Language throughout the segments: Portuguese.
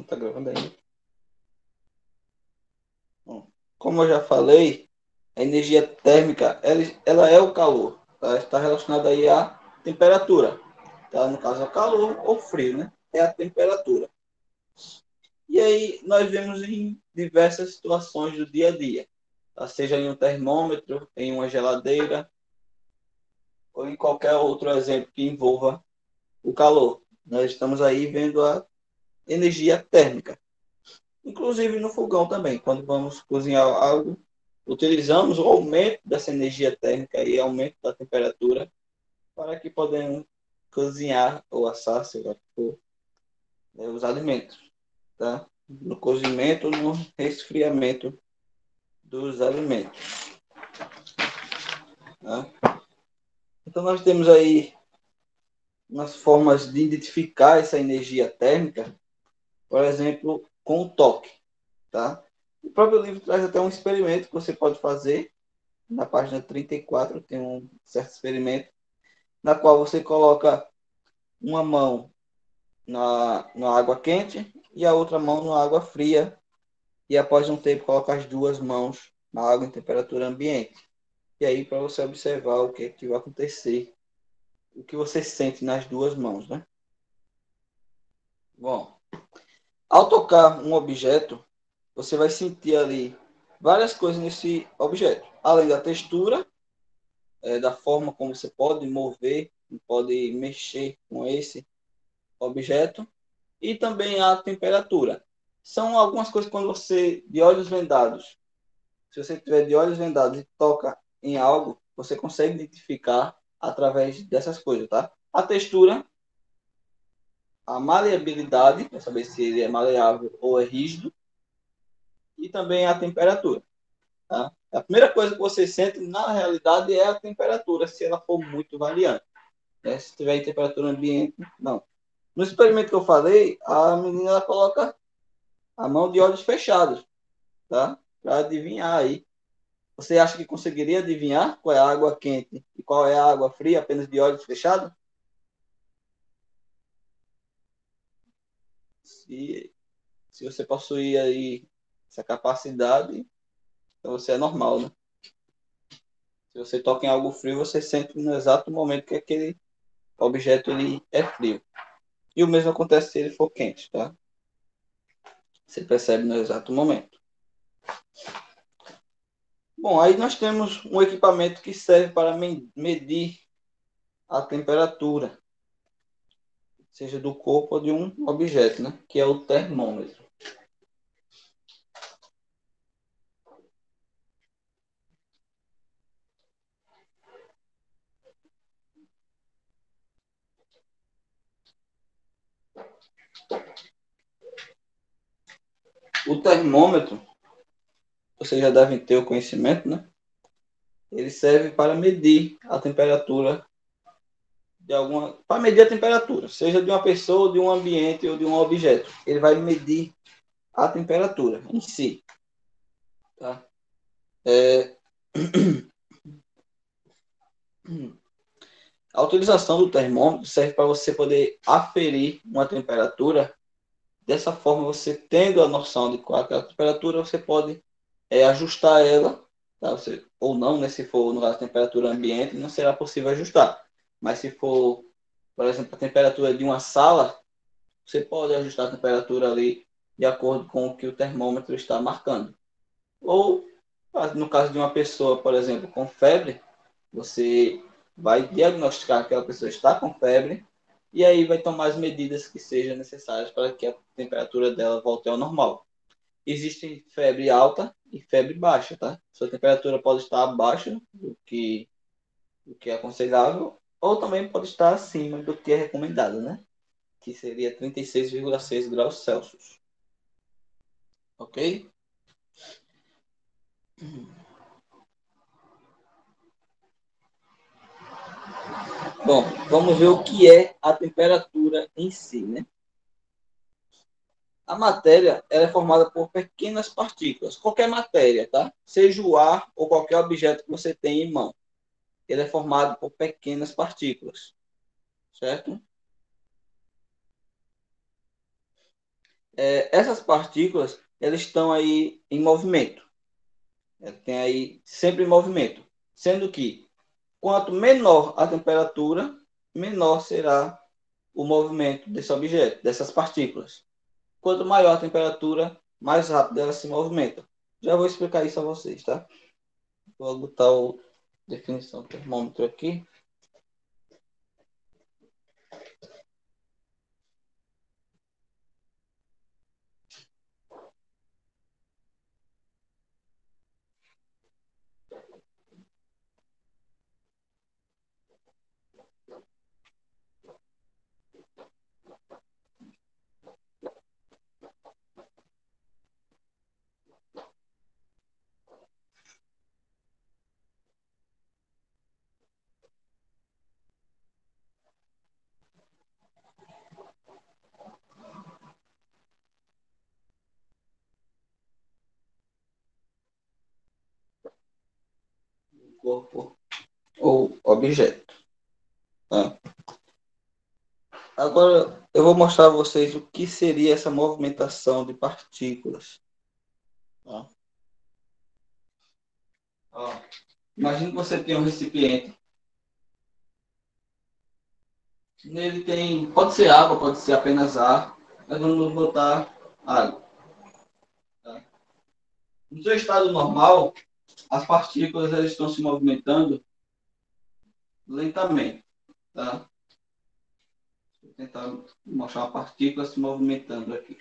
tá gravando ainda. Bom, como eu já falei, a energia térmica, ela é o calor. Tá? Está relacionada aí à temperatura. Tá? No caso, é o calor ou frio, né? É a temperatura. E aí, nós vemos em diversas situações do dia a dia. Tá? Seja em um termômetro, em uma geladeira, ou em qualquer outro exemplo que envolva o calor. Nós estamos aí vendo a energia térmica. Inclusive no fogão também, quando vamos cozinhar algo, utilizamos o aumento dessa energia térmica e aumento da temperatura para que podemos cozinhar ou assar, sei lá, os alimentos, tá? No cozimento, no resfriamento dos alimentos, tá? Então nós temos aí umas formas de identificar essa energia térmica, por exemplo, com o toque, tá? O próprio livro traz até um experimento que você pode fazer. Na página 34 tem um certo experimento na qual você coloca uma mão na água quente e a outra mão na água fria e após um tempo coloca as duas mãos na água em temperatura ambiente. E aí para você observar o que vai acontecer, o que você sente nas duas mãos, né? Bom, ao tocar um objeto, você vai sentir ali várias coisas nesse objeto, além da textura, da forma como você pode mover, pode mexer com esse objeto e também a temperatura. São algumas coisas quando você, de olhos vendados, se você tiver de olhos vendados e toca em algo, você consegue identificar através dessas coisas, tá? A textura, a maleabilidade, para saber se ele é maleável ou é rígido, e também a temperatura, tá? A primeira coisa que você sente, na realidade, é a temperatura, se ela for muito variante, né? Se tiver em temperatura ambiente, não. No experimento que eu falei, a menina ela coloca a mão de olhos fechados, tá? Para adivinhar aí. Você acha que conseguiria adivinhar qual é a água quente e qual é a água fria apenas de olhos fechados? Se, se você possuir aí essa capacidade, então você é normal, né? Se você toca em algo frio, você sente no exato momento que aquele objeto ele é frio. E o mesmo acontece se ele for quente, tá? Você percebe no exato momento. Bom, aí nós temos um equipamento que serve para medir a temperatura, seja do corpo ou de um objeto, né? Que é o termômetro. O termômetro, vocês já devem ter o conhecimento, né? Ele serve para medir a temperatura para medir a temperatura, seja de uma pessoa, de um ambiente ou de um objeto. Ele vai medir a temperatura em si, tá? É... A utilização do termômetro serve para você poder aferir uma temperatura. Dessa forma, você tendo a noção de qual é a temperatura, você pode ajustar ela, tá? Ou não, né? Se for no caso a temperatura ambiente, não será possível ajustar. Mas se for, por exemplo, a temperatura de uma sala, você pode ajustar a temperatura ali de acordo com o que o termômetro está marcando. Ou, no caso de uma pessoa, por exemplo, com febre, você vai diagnosticar que aquela pessoa está com febre e aí vai tomar as medidas que sejam necessárias para que a temperatura dela volte ao normal. Existe febre alta e febre baixa, tá? Sua temperatura pode estar abaixo do que é aconselhável ou também pode estar acima do que é recomendado, né? Que seria 36,6 graus Celsius. Ok? Bom, vamos ver o que é a temperatura em si, né? A matéria ela é formada por pequenas partículas. Qualquer matéria, tá? Seja o ar ou qualquer objeto que você tem em mão. Ele é formado por pequenas partículas, certo? essas partículas, elas estão aí em movimento. Tem aí sempre em movimento. Sendo que, quanto menor a temperatura, menor será o movimento desse objeto, dessas partículas. Quanto maior a temperatura, mais rápido elas se movimentam. Já vou explicar isso a vocês, tá? Vou botar a definição do termômetro aqui. Corpo ou objeto. Tá? Agora eu vou mostrar a vocês o que seria essa movimentação de partículas. Tá? Ó, imagine que você tem um recipiente. Nele tem, pode ser água, pode ser apenas ar, mas vamos botar água. Tá? No seu estado normal, as partículas elas estão se movimentando lentamente. Tá? Vou tentar mostrar uma partícula se movimentando aqui.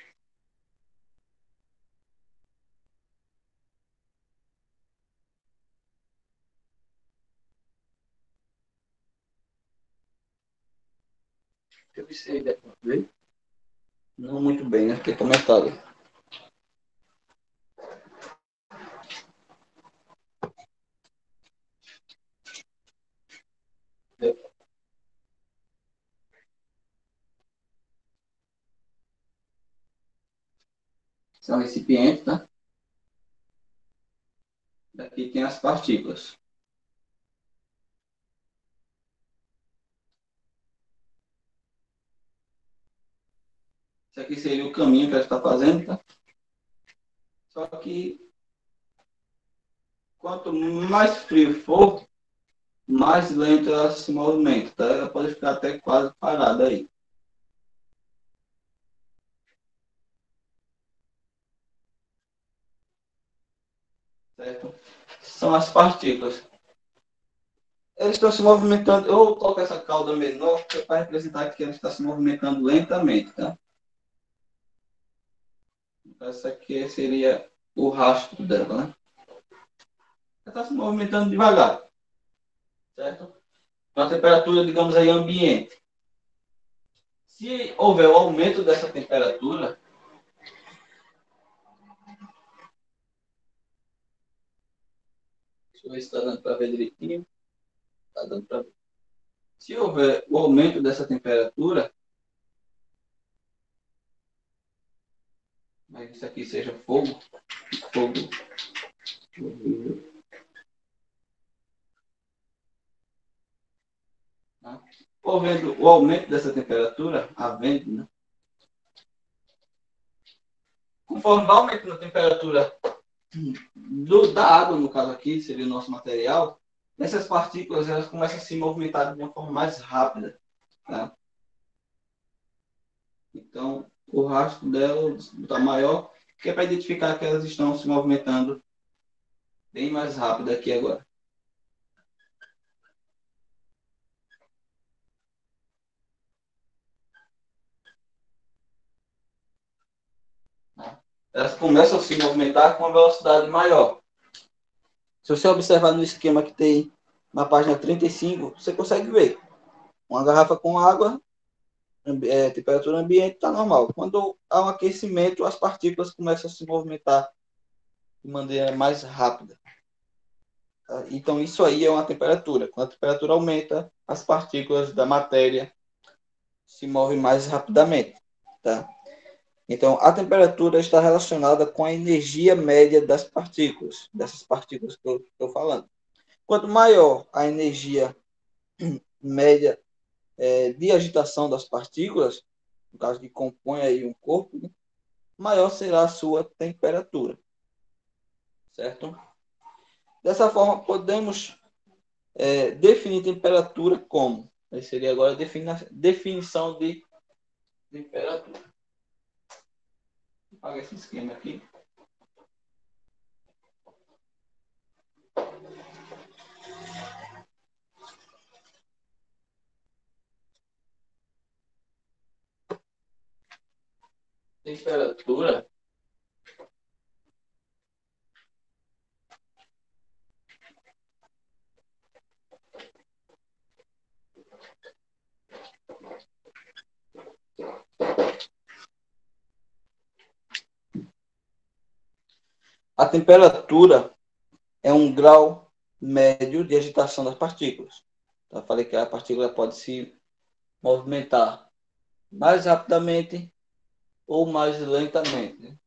Deixa eu ver se dá para ver. Não muito bem, né? Porque é comentado. São recipientes, tá? Aqui tem as partículas. Isso aqui seria o caminho que ela está fazendo, tá? Só que quanto mais frio for, mais lento ela se movimenta, tá? Ela pode ficar até quase parada aí. Certo? São as partículas. Elas estão se movimentando. Eu vou colocar essa cauda menor para representar que ela está se movimentando lentamente, tá? Essa aqui seria o rastro dela, né? Ela está se movimentando devagar, certo? Então, a temperatura, digamos aí, ambiente. Se houver o aumento dessa temperatura, deixa eu ver se está dando para ver direitinho. Está dando para ver. Se houver o aumento dessa temperatura, mas isso aqui seja fogo, fogo, tá? Havendo o aumento dessa temperatura, havendo, né? Conforme vai aumentando a temperatura da água, no caso aqui, seria o nosso material, essas partículas elas começam a se movimentar de uma forma mais rápida. Tá? Então, o rastro dela está maior, que é para identificar que elas estão se movimentando bem mais rápido aqui agora. Tá? Elas começam a se movimentar com uma velocidade maior. Se você observar no esquema que tem na página 35, você consegue ver. Uma garrafa com água, temperatura ambiente está normal. Quando há um aquecimento, as partículas começam a se movimentar de maneira mais rápida. Tá? Então, isso aí é uma temperatura. Quando a temperatura aumenta, as partículas da matéria se movem mais rapidamente. Tá? Então, a temperatura está relacionada com a energia média das partículas, dessas partículas que eu estou falando. Quanto maior a energia média de agitação das partículas, no caso que compõe aí um corpo, né? maior será a sua temperatura. Certo? Dessa forma, podemos definir temperatura como? Aí seria agora a definição de temperatura. Vou apagar esse esquema aqui. Temperatura A temperatura é um grau médio de agitação das partículas. Eu falei que a partícula pode se movimentar mais rapidamente ou mais lentamente.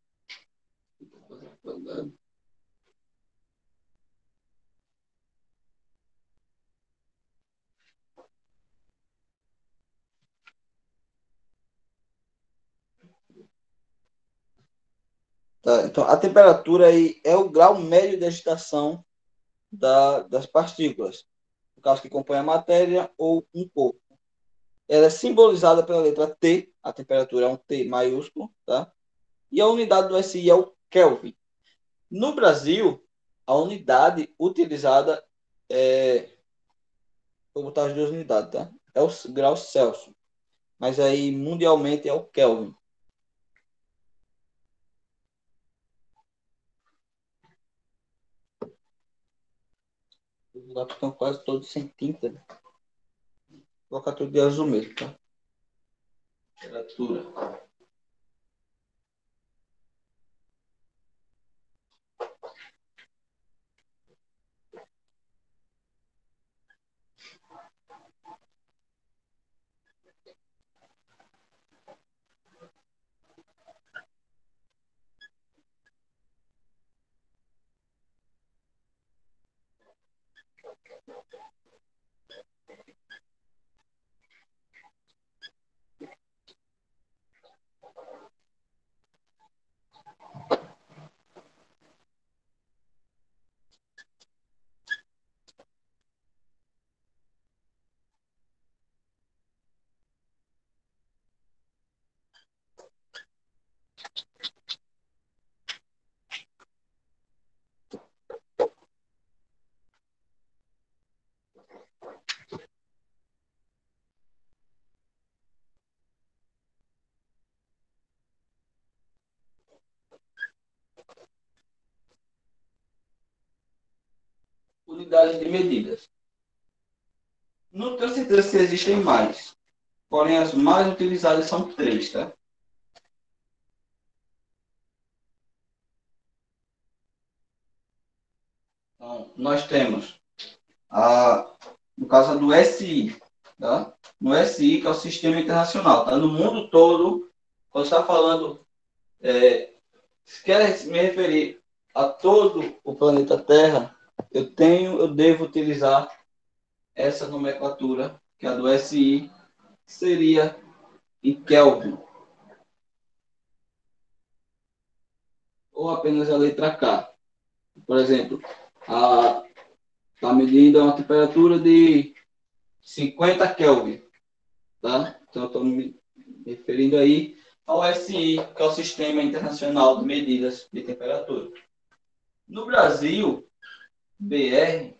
Tá? Então, a temperatura aí é o grau médio de agitação das partículas, no caso que compõe a matéria ou um corpo. Ela é simbolizada pela letra T, a temperatura é um T maiúsculo, tá? E a unidade do SI é o Kelvin. No Brasil, a unidade utilizada vou botar as duas unidades, tá? É o grau Celsius, mas aí mundialmente é o Kelvin. Os lápis estão quase todos sem tinta. Vou colocar tudo de azul mesmo, tá? Temperatura. Unidades de medidas. Não tenho certeza se existem mais, porém as mais utilizadas são três, tá? Então, nós temos, no caso do SI, tá? No SI, que é o Sistema Internacional, tá? No mundo todo, quando está falando, se quer me referir a todo o planeta Terra, eu devo utilizar essa nomenclatura, que é a do SI, que seria em Kelvin, ou apenas a letra K. Por exemplo, a está medindo uma temperatura de 50 Kelvin, tá? Então, eu estou me referindo aí ao SI, que é o Sistema Internacional de Medidas de Temperatura. No Brasil, BR,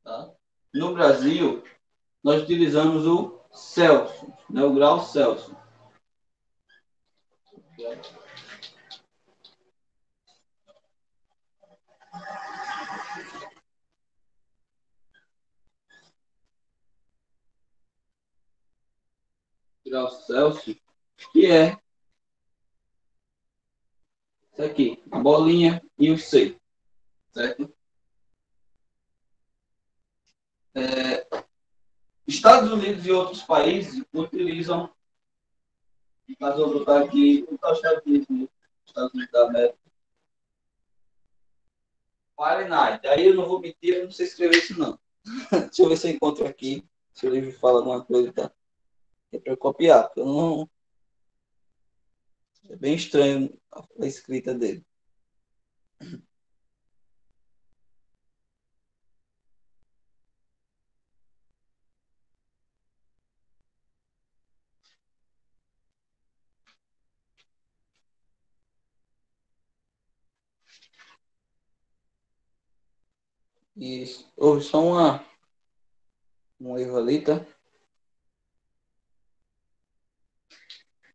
tá? No Brasil, nós utilizamos o Celsius, né? O grau Celsius. Grau Celsius, que é isso aqui, a bolinha e o C, certo? Estados Unidos e outros países utilizam, no caso eu vou botar aqui, os Estados Unidos da América, Fahrenheit. Aí eu não vou mentir, eu não sei escrever isso não. Deixa eu ver se eu encontro aqui, se o livro fala alguma coisa, tá? É para eu copiar, porque eu não... É bem estranho a escrita dele. Isso. Houve só um erro ali, tá?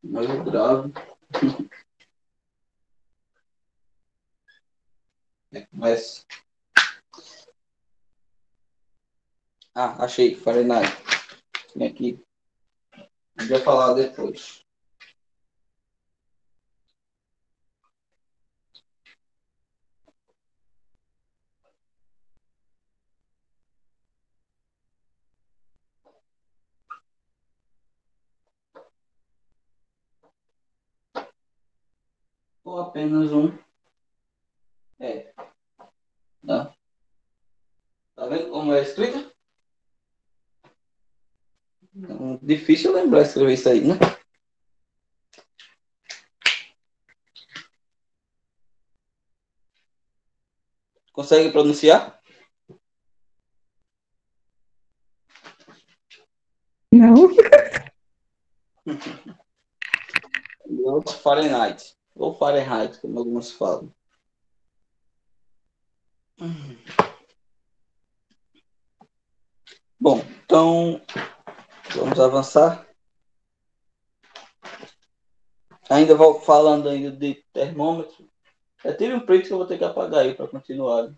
Um erro grave. Mas. Ah, achei. Fahrenheit. Tem aqui. A gente vai falar depois. Ou apenas um. É. Tá? Tá vendo como é escrita? Difícil lembrar escrever isso aí, né? Consegue pronunciar? Não. Fahrenheit. Ou Fahrenheit, como alguns falam. Bom, então vamos avançar. Ainda vou falando ainda de termômetro. Tire um print que eu vou ter que apagar aí para continuar.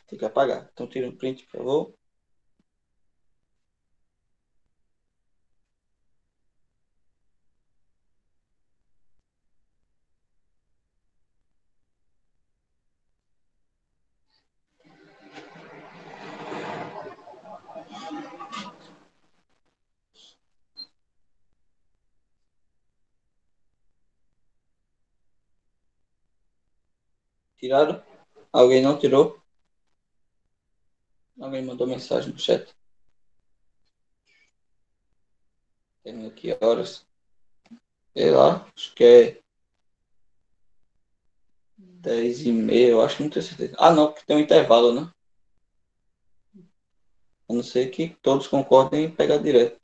Tem que apagar. Então tira um print, por favor. Tiraram? Alguém não tirou? Alguém mandou mensagem no chat. Tem aqui horas. Sei lá, acho que é 10h30, eu acho, não tenho certeza. Ah, não, porque tem um intervalo, né? A não ser que todos concordem em pegar direto.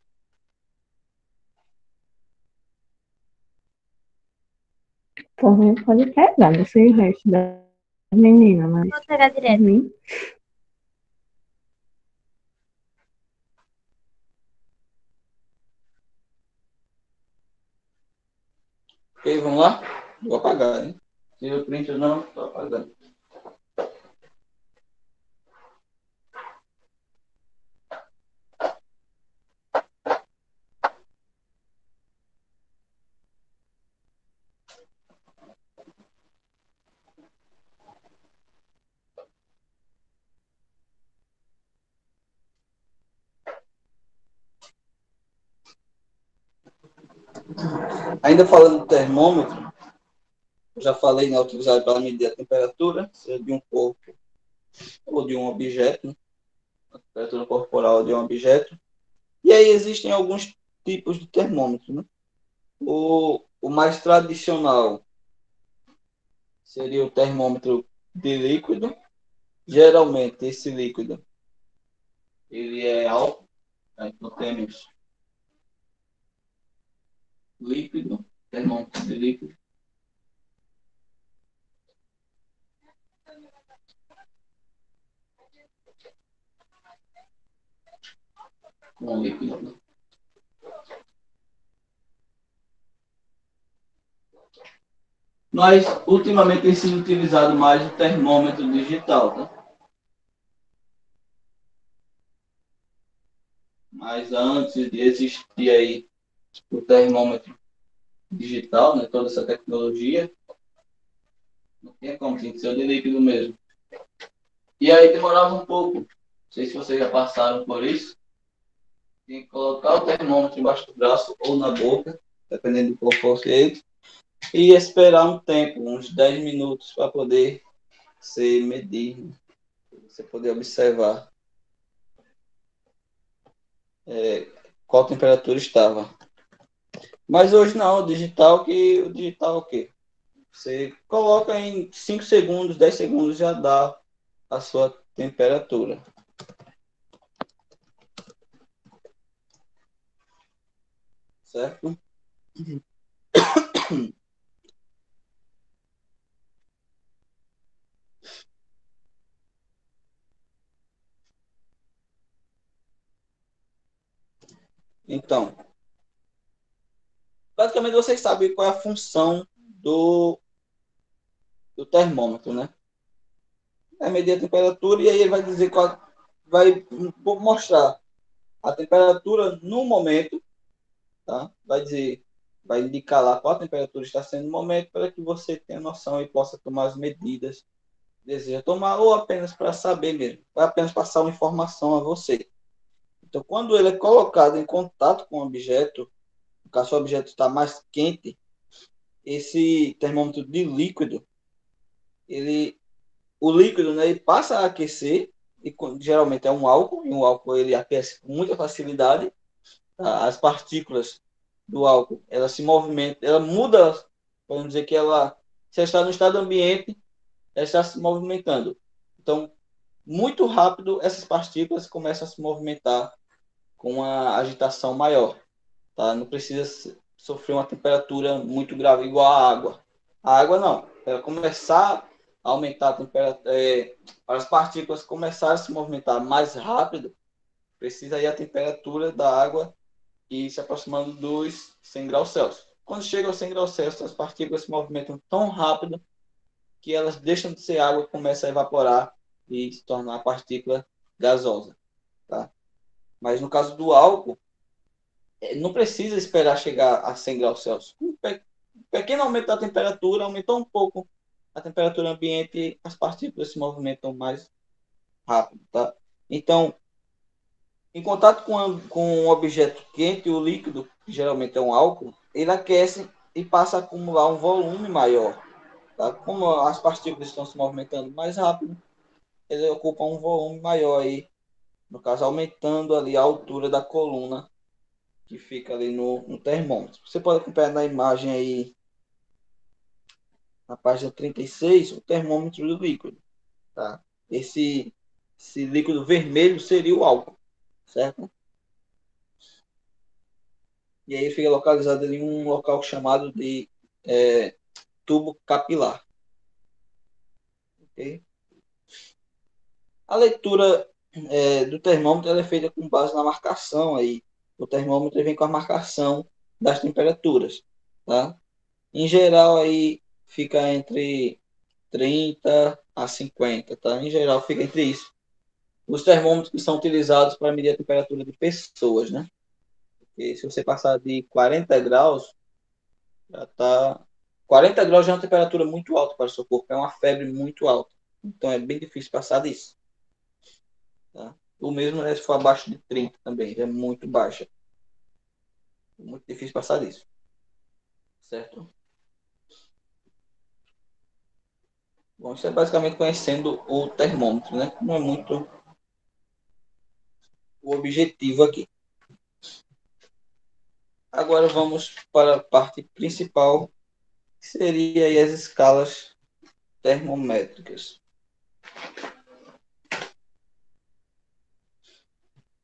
Também pode pegar, não sei o resto da menina, mas. Pode pegar direto. Mim. Ok, vamos lá? Vou apagar, hein? Tira o print ou não, tô apagando. Ainda falando do termômetro, já falei, né, utilizado para medir a temperatura, seja de um corpo ou de um objeto, né? A temperatura corporal de um objeto. E aí existem alguns tipos de termômetro, né? O mais tradicional seria o termômetro de líquido. Geralmente esse líquido ele é álcool, né? Então temos líquido, termômetro de líquido, com líquido, né? Mas ultimamente tem sido utilizado mais o termômetro digital, tá? Mas antes de existir aí o termômetro digital, né, toda essa tecnologia, não tinha como, tinha que ser o de líquido mesmo. E aí demorava um pouco. Não sei se vocês já passaram por isso. Tinha que colocar o termômetro embaixo do braço ou na boca, dependendo de qual fosse ele, e esperar um tempo, uns 10 minutos, para poder ser medido, você poder observar qual temperatura estava. Mas hoje não, o digital o quê? Você coloca em 5 segundos, 10 segundos já dá a sua temperatura. Certo? Então, basicamente vocês sabem qual é a função do termômetro, né? É medir a temperatura e aí ele vai dizer qual, vai mostrar a temperatura no momento, tá? Vai dizer, vai indicar lá qual a temperatura está sendo no momento para que você tenha noção e possa tomar as medidas que deseja tomar ou apenas para saber mesmo, vai apenas passar uma informação a você. Então, quando ele é colocado em contato com o objeto, no caso o objeto está mais quente, esse termômetro de líquido, ele, o líquido, né, ele passa a aquecer, e geralmente é um álcool, e um álcool ele aquece com muita facilidade, tá? As partículas do álcool, ela se movimenta, ela muda, vamos dizer que ela, se ela está no estado ambiente, ela está se movimentando. Então, muito rápido, essas partículas começam a se movimentar com uma agitação maior. Tá? Não precisa sofrer uma temperatura muito grave, igual a água. A água não. Ela começar a aumentar a temperatura, para as partículas começarem a se movimentar mais rápido, precisa aí a temperatura da água ir se aproximando dos 100 graus Celsius. Quando chega aos 100 graus Celsius, as partículas se movimentam tão rápido que elas deixam de ser água, começam a evaporar e se tornar partícula gasosa. Tá? Mas no caso do álcool, não precisa esperar chegar a 100 graus Celsius. Um pequeno aumento da temperatura, aumentou um pouco a temperatura ambiente, as partículas se movimentam mais rápido. Tá? Então, em contato com um objeto quente, o líquido, que geralmente é um álcool, ele aquece e passa a acumular um volume maior. Tá? Como as partículas estão se movimentando mais rápido, ele ocupa um volume maior aí, no caso, aumentando ali a altura da coluna que fica ali no termômetro. Você pode acompanhar na imagem aí, na página 36, o termômetro do líquido. Tá? Esse líquido vermelho seria o álcool, certo? E aí fica localizado em um local chamado de tubo capilar. Okay? A leitura do termômetro é feita com base na marcação aí. O termômetro vem com a marcação das temperaturas, tá? Em geral aí fica entre 30 a 50, tá? Em geral fica entre isso. Os termômetros que são utilizados para medir a temperatura de pessoas, né? Porque se você passar de 40 graus, já tá 40 graus já é uma temperatura muito alta para o seu corpo, é uma febre muito alta. Então é bem difícil passar disso, tá? O mesmo né, se for abaixo de 30 também, é muito baixa. É muito difícil passar disso, certo? Bom, isso é basicamente conhecendo o termômetro, né? Não é muito o objetivo aqui. Agora vamos para a parte principal, que seria aí as escalas termométricas.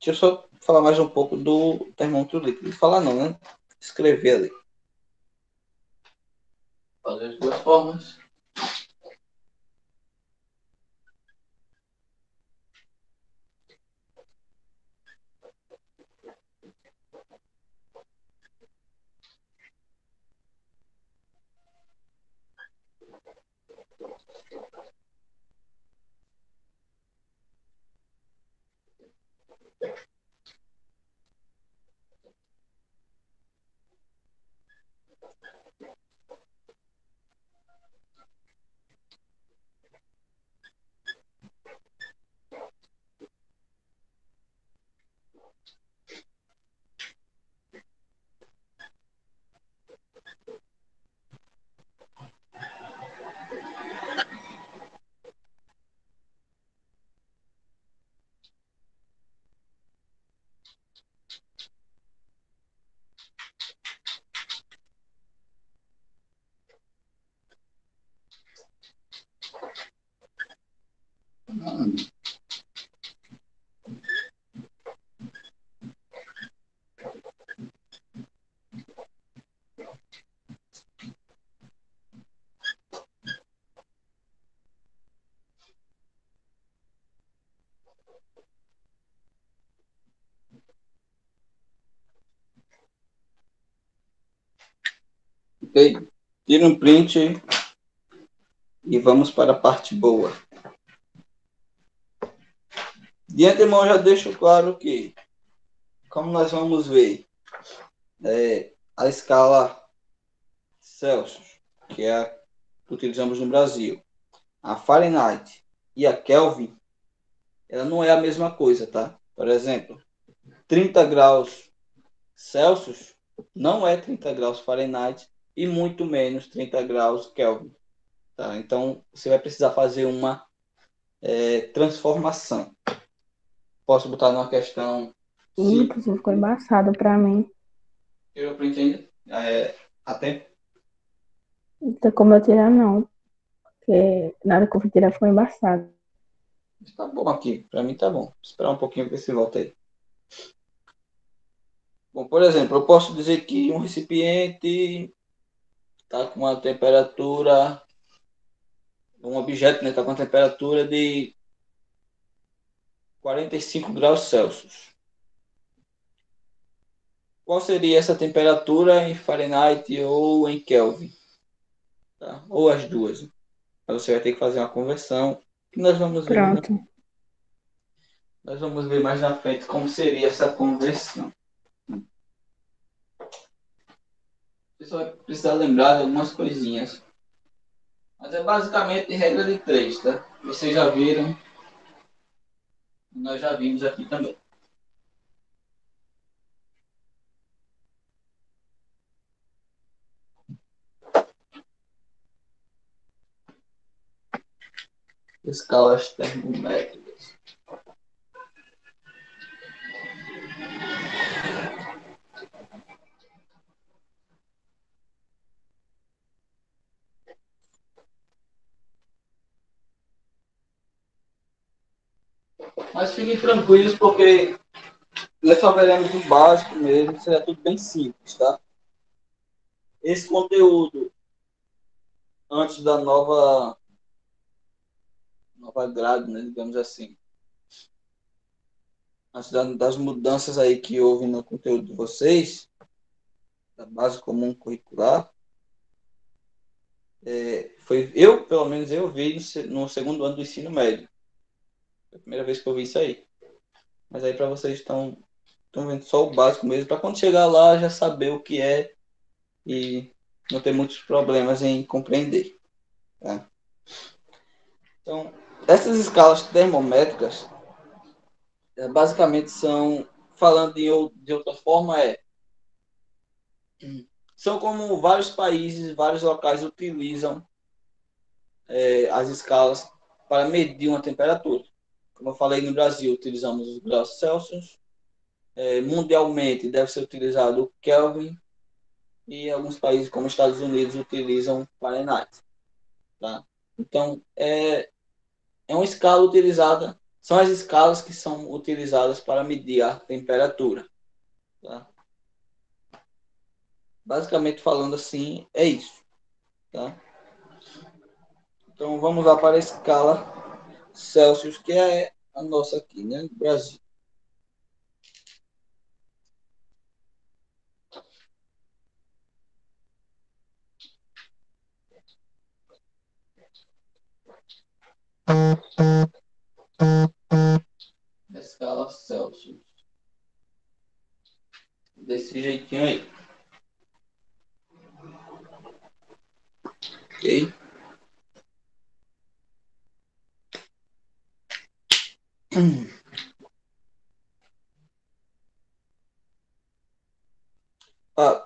Deixa eu só falar mais um pouco do termômetro líquido. Falar não, né? Escrever ali. Fazer as duas formas. Ok? Tira um print e vamos para a parte boa. De antemão, já deixo claro que, como nós vamos ver, a escala Celsius, que é a que utilizamos no Brasil, a Fahrenheit e a Kelvin, ela não é a mesma coisa, tá? Por exemplo, 30 graus Celsius não é 30 graus Fahrenheit e muito menos 30 graus Kelvin. Tá? Então, você vai precisar fazer uma transformação. Posso botar numa questão... Inclusive ficou embaçado pra mim. Eu print ainda? A tempo? Não tem como eu tirar, não. Porque nada que eu fui tirar ficou embaçado. Tá bom aqui. Para mim tá bom. Vou esperar um pouquinho para ver se volta aí. Bom, por exemplo, eu posso dizer que um recipiente está com uma temperatura... Um objeto está com uma temperatura de 45 graus Celsius. Qual seria essa temperatura em Fahrenheit ou em Kelvin? Tá? Ou as duas. Mas você vai ter que fazer uma conversão que nós vamos ver mais Pronto. nós vamos ver mais na frente como seria essa conversão. Você só vai precisar lembrar de algumas coisinhas. Mas é basicamente regra de 3, tá? Vocês já viram, nós já vimos aqui também. Escalas termométricas. Mas fiquem tranquilos porque nós só veremos o básico mesmo, será tudo bem simples, tá? Esse conteúdo, antes da nova grade, né, digamos assim, antes das mudanças aí que houve no conteúdo de vocês, da base comum curricular, pelo menos eu vi no segundo ano do ensino médio. Foi a primeira vez que eu vi isso aí. Mas aí para vocês estão vendo só o básico mesmo, para quando chegar lá já saber o que é e não ter muitos problemas em compreender. Tá? Então, essas escalas termométricas, basicamente são, falando de outra forma, são como vários países, vários locais utilizam as escalas para medir uma temperatura. Como eu falei, no Brasil utilizamos os graus Celsius, mundialmente deve ser utilizado o Kelvin, e alguns países como Estados Unidos utilizam Fahrenheit. Tá? Então, é uma escala utilizada, são as escalas que são utilizadas para medir a temperatura. Tá? Basicamente falando assim, é isso. Tá? Então, vamos lá para a escala Celsius, que é a nossa aqui, né, no Brasil. Escala Celsius. Desse jeitinho aí. Ok?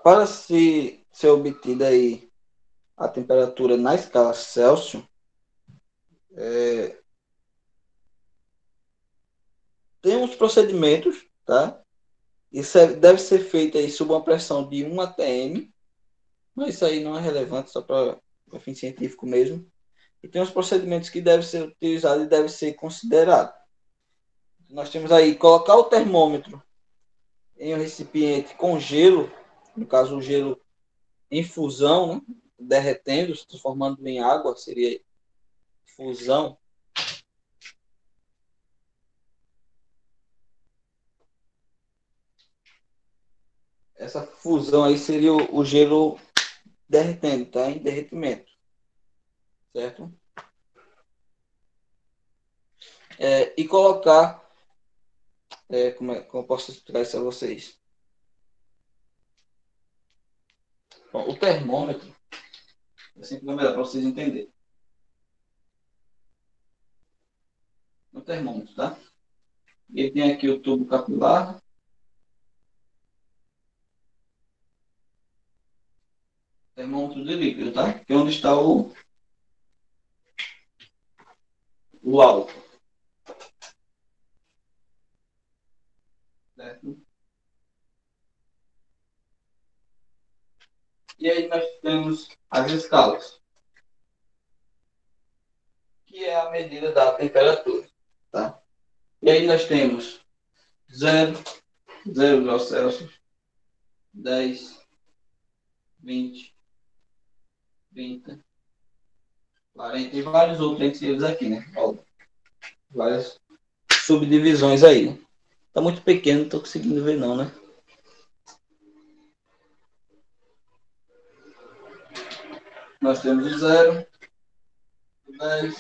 Para ser obtida aí a temperatura na escala Celsius, tem uns procedimentos, tá? Isso deve ser feito aí sob uma pressão de 1 atm, mas isso aí não é relevante, só para fim científico mesmo. e tem os procedimentos que devem ser utilizados e devem ser considerados. Nós temos aí colocar o termômetro em um recipiente com gelo, no caso o gelo em fusão, né? Derretendo, se transformando em água, seria fusão. Essa fusão aí seria o gelo derretendo, tá? Em derretimento, certo? E colocar, como eu posso explicar isso a vocês? Bom, o termômetro, é sempre melhor para vocês entenderem. O termômetro, tá? Ele tem aqui o tubo capilar, termômetro de líquido, tá? Que é onde está o álcool, certo? E aí nós temos as escalas, que é a medida da temperatura, tá? E aí nós temos 0, 0 graus Celsius, 10, 20, 30, 40 e vários outros entre eles aqui, né? Ó, várias subdivisões aí, né? Tá muito pequeno, não tô conseguindo ver não, né? Nós temos o 0, o 10,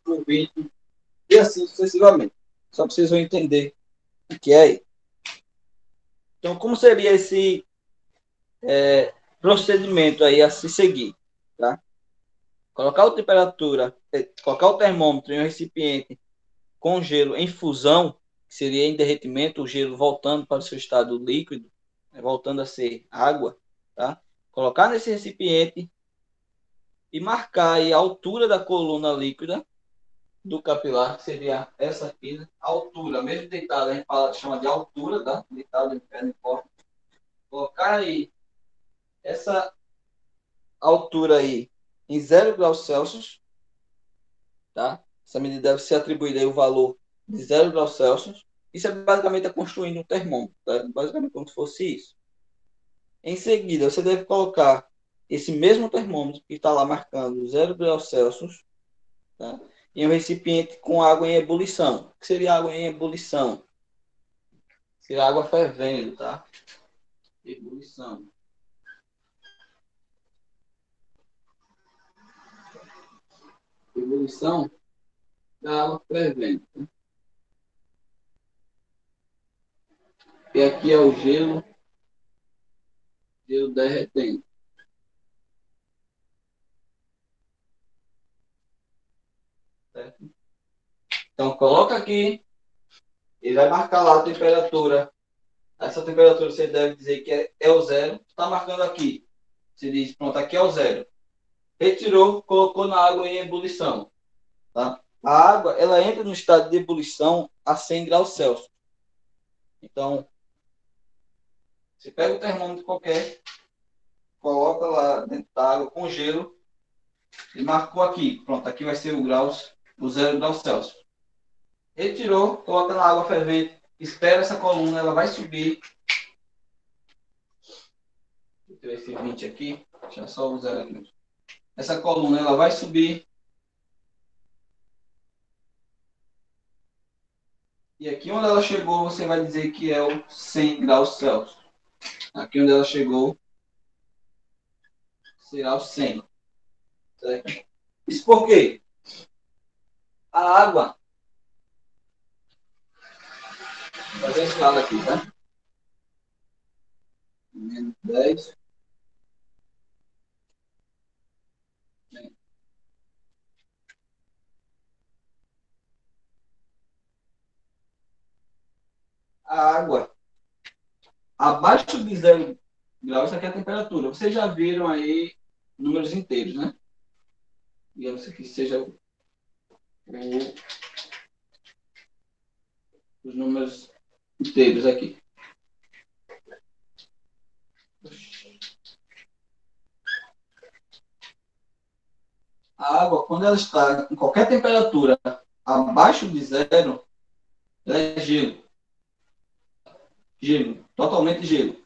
o 20 e assim sucessivamente. Só para vocês vão entender o que é aí. Então, como seria esse procedimento aí a se seguir, tá? Colocar a temperatura, colocar o termômetro em um recipiente com gelo em fusão, que seria em derretimento, o gelo voltando para o seu estado líquido, voltando a ser água, tá? Colocar nesse recipiente e marcar aí a altura da coluna líquida do capilar, que seria essa aqui, né? A altura, mesmo deitado, a gente chama de altura, tá? Deitado em pé, não importa. Colocar aí essa altura aí em 0 graus Celsius, tá? Essa medida deve ser atribuída aí o valor de 0 graus Celsius. Isso é basicamente construindo um termômetro, tá? Basicamente como se fosse isso. Em seguida, você deve colocar esse mesmo termômetro que está lá marcando 0 graus Celsius, tá? Em um recipiente com água em ebulição. O que seria água em ebulição? Seria água fervendo, tá? Ebulição. Ebulição da água fervendo. E aqui é o gelo derretendo. Certo? Então, coloca aqui, ele vai marcar lá a temperatura. Essa temperatura você deve dizer que é o 0. Está marcando aqui. Você diz, pronto, aqui é o 0. Retirou, colocou na água em ebulição. Tá? A água, ela entra no estado de ebulição a 100 graus Celsius. Então, você pega o termômetro qualquer, coloca lá dentro da água com gelo e marcou aqui. Pronto, aqui vai ser o 0 graus Celsius. Retirou, coloca na água fervente, espera essa coluna, ela vai subir. Vou ter esse 20 aqui, deixa só o 0 aqui. Essa coluna, ela vai subir. E aqui onde ela chegou, você vai dizer que é o 100 graus Celsius. Aqui onde ela chegou, será o 100. Certo? Isso por quê? A água, vou fazer esse lado aqui, tá? Menos 10. A água, abaixo de 0 graus, isso aqui é a temperatura. Vocês já viram aí números inteiros, né? Digamos que seja os números inteiros aqui. A água, quando ela está em qualquer temperatura abaixo de zero, ela é gelo. Gelo, totalmente gelo.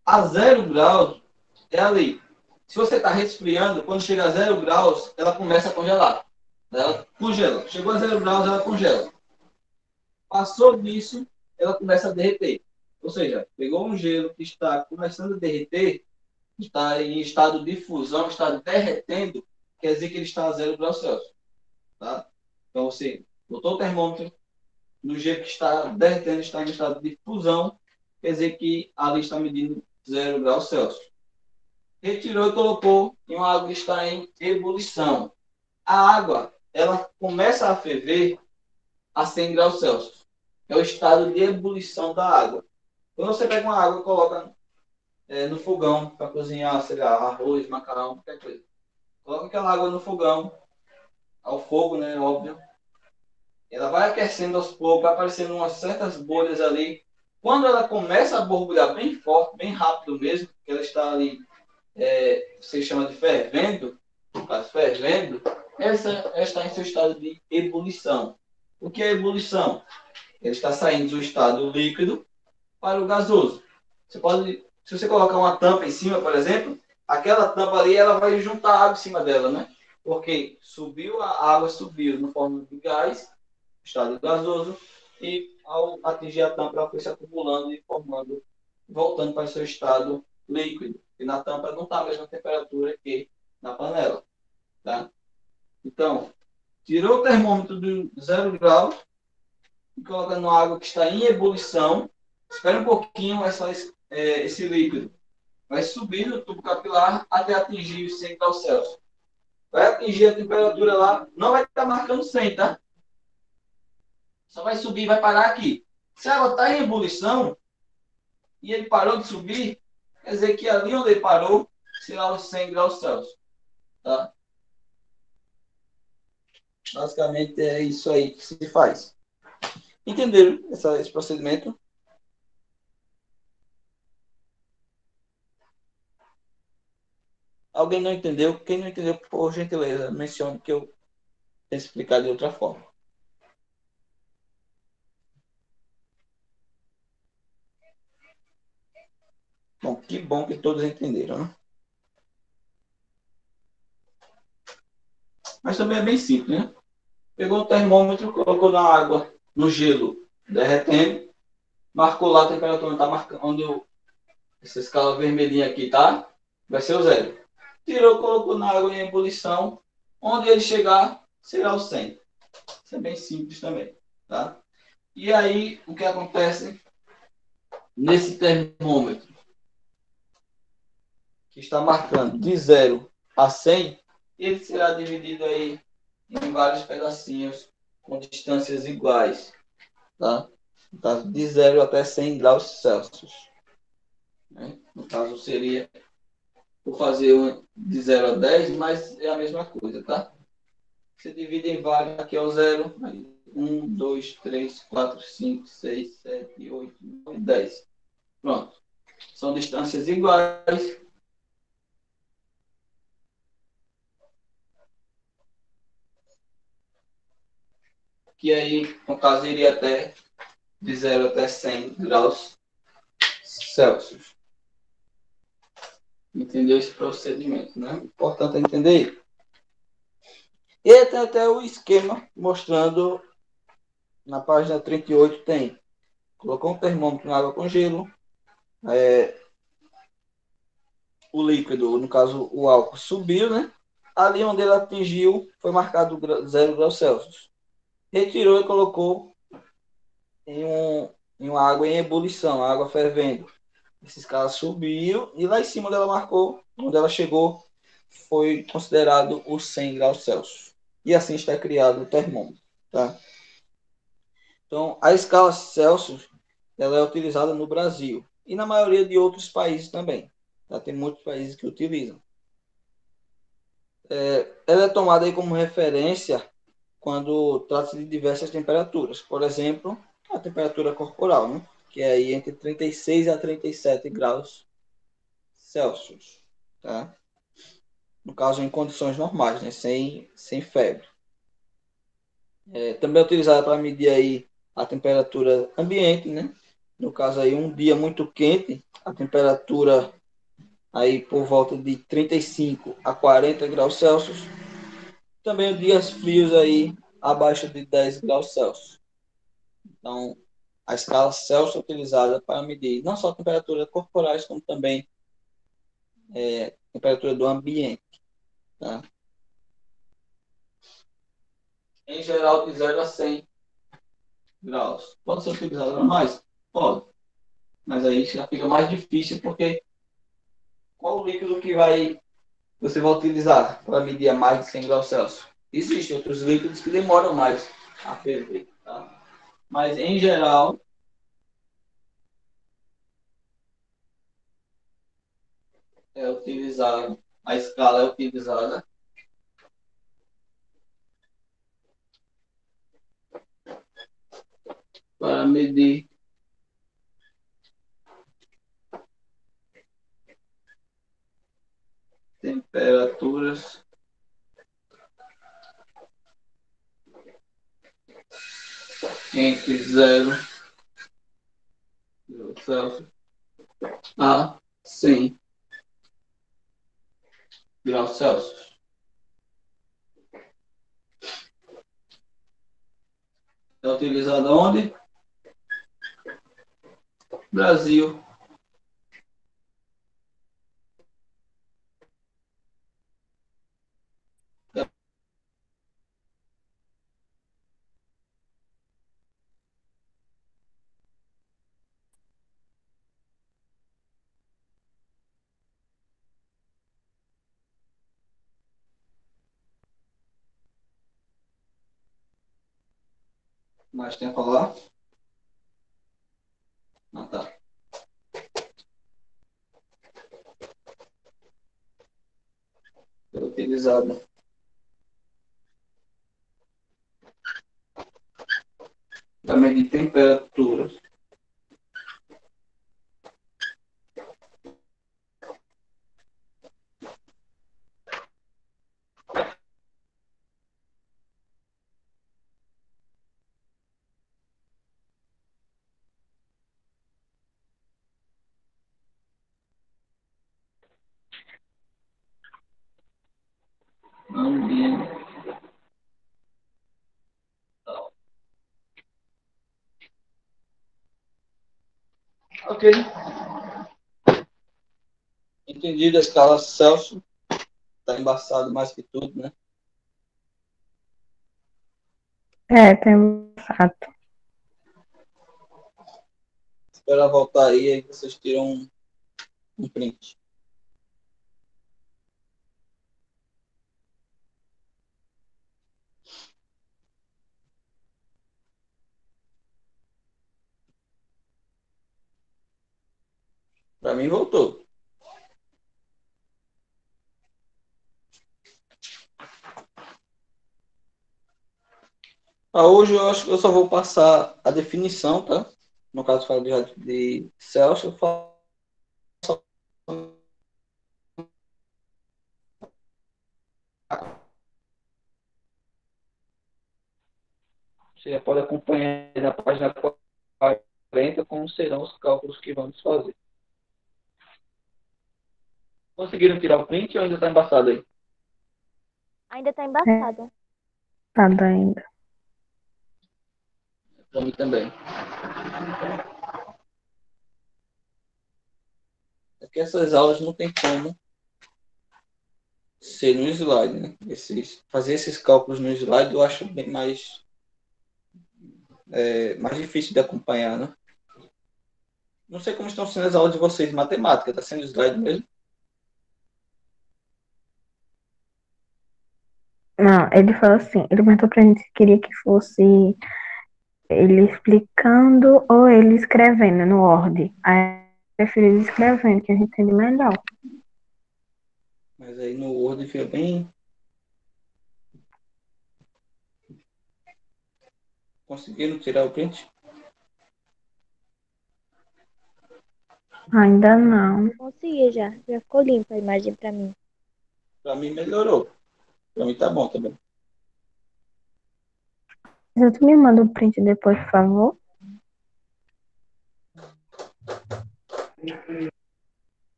A 0 graus é ali. Se você está resfriando, quando chega a 0 graus, ela começa a congelar. Ela congela. Chegou a 0 graus, ela congela. Passou disso, ela começa a derreter. Ou seja, pegou um gelo que está começando a derreter, está em estado de fusão, está derretendo, quer dizer que ele está a 0 graus Celsius. Tá? Então, você botou o termômetro no gelo que está derretendo, está em estado de fusão, quer dizer que ali está medindo 0 graus Celsius. Retirou e colocou em uma água que está em ebulição. A água, ela começa a ferver a 100 graus Celsius. É o estado de ebulição da água. Quando você pega uma água e coloca no fogão para cozinhar, sei lá, arroz, macarrão, qualquer coisa. Coloca aquela água no fogão, ao fogo, né, óbvio. Ela vai aquecendo aos poucos, vai aparecendo umas certas bolhas ali. Quando ela começa a borbulhar bem forte, bem rápido mesmo, que ela está ali, você chama de fervendo, fervendo, essa está em seu estado de ebulição. O que é ebulição? Ele está saindo do estado líquido para o gasoso. Você pode, se você colocar uma tampa em cima, por exemplo, aquela tampa ali ela vai juntar água em cima dela, né? Porque subiu, a água subiu no forma de gás, estado gasoso, e ao atingir a tampa ela foi se acumulando e formando, voltando para o seu estado líquido. E na tampa não está a mesma temperatura que na panela. Tá? Então, tirou o termômetro do 0 graus e coloca na água que está em ebulição. Espera um pouquinho esse líquido. Vai subir no tubo capilar até atingir os 100 graus Celsius. Vai atingir a temperatura lá, não vai estar marcando 100, tá? Só vai subir e vai parar aqui. Se a água está em ebulição e ele parou de subir, quer dizer que ali onde ele parou será os 100 graus Celsius. Tá? Basicamente é isso aí que se faz. Entenderam esse procedimento? Alguém não entendeu? Quem não entendeu, por gentileza, mencione que eu tenho explicado de outra forma. Bom que todos entenderam, né? Mas também é bem simples, né? Pegou o termômetro, colocou na água, no gelo, derretendo, marcou lá a temperatura, tá marcando onde essa escala vermelhinha aqui tá, vai ser o 0. Tirou, colocou na água em ebulição, onde ele chegar, será o 100. Isso é bem simples também, tá? E aí, o que acontece nesse termômetro, que está marcando de 0 a 100, ele será dividido aí em vários pedacinhos com distâncias iguais, tá? No caso, de 0 até 100 graus Celsius. Né? No caso, seria, vou fazer de 0 a 10, mas é a mesma coisa, tá? Você divide em vários, aqui é o 0, 1, 2, 3, 4, 5, 6, 7, 8, 9, 10. Pronto. São distâncias iguais. Que aí, no caso, iria até de 0 até 100 graus Celsius. Entendeu esse procedimento, né? Importante é entender. E tem até o esquema mostrando, na página 38 tem, colocou um termômetro na água com gelo, o líquido, no caso o álcool, subiu, né? Ali onde ele atingiu, foi marcado 0 graus Celsius. Retirou e colocou em uma água em ebulição, água fervendo. Essa escala subiu e lá em cima dela marcou, onde ela chegou, foi considerado os 100 graus Celsius. E assim está criado o termômetro. Tá? Então, a escala Celsius ela é utilizada no Brasil e na maioria de outros países também. Tá? Tem muitos países que utilizam. Ela é tomada aí como referência quando trata-se de diversas temperaturas. Por exemplo, a temperatura corporal, né? Que é aí entre 36 a 37 graus Celsius. Tá? no caso em condições normais, né? Sem febre. Também é utilizada para medir aí a temperatura ambiente, né? No caso aí um dia muito quente, a temperatura aí por volta de 35 a 40 graus Celsius. Também dias frios aí abaixo de 10 graus Celsius. Então, a escala Celsius é utilizada para medir não só temperaturas corporais, como também temperatura do ambiente. Tá? Em geral, de 0 a 100 graus. Pode ser utilizada mais? Pode. Mas aí já fica mais difícil, porque qual o líquido que você vai utilizar para medir a mais de 100 graus Celsius? Existem outros líquidos que demoram mais a ferver. Tá? Mas, em geral, a escala é utilizada para medir temperaturas entre 0 graus Celsius a 100 graus Celsius. É utilizada onde? Brasil. Mais tem a falar? Ah, tá. É utilizada para medir temperaturas ambiental. Ok. Entendido a escala Celsius. Está embaçado mais que tudo, né? Tem um fato. Espera voltar aí vocês tiram um print. Para mim voltou. Hoje eu acho que eu só vou passar a definição, tá? No caso, falo de Celsius, eu falo você já pode acompanhar na página 40 como serão os cálculos que vamos fazer. Conseguiram tirar o print ou ainda está embaçado aí? Ainda tá embaçado. Tá ainda. Para mim também. É que essas aulas não tem como ser no slide, né? Fazer esses cálculos no slide eu acho bem mais difícil de acompanhar, né? Não sei como estão sendo as aulas de vocês de matemática. Está sendo slide mesmo? Não, ele falou assim, ele perguntou pra gente se queria que fosse ele explicando ou ele escrevendo no Word. Aí eu preferi ele escrevendo, que a gente entende melhor. Mas aí no Word fica bem... Conseguiram tirar o print? Ainda não. Consegui já. Já ficou limpa a imagem pra mim. Para mim melhorou. Para mim tá bom também. Tu me manda o print depois, por favor.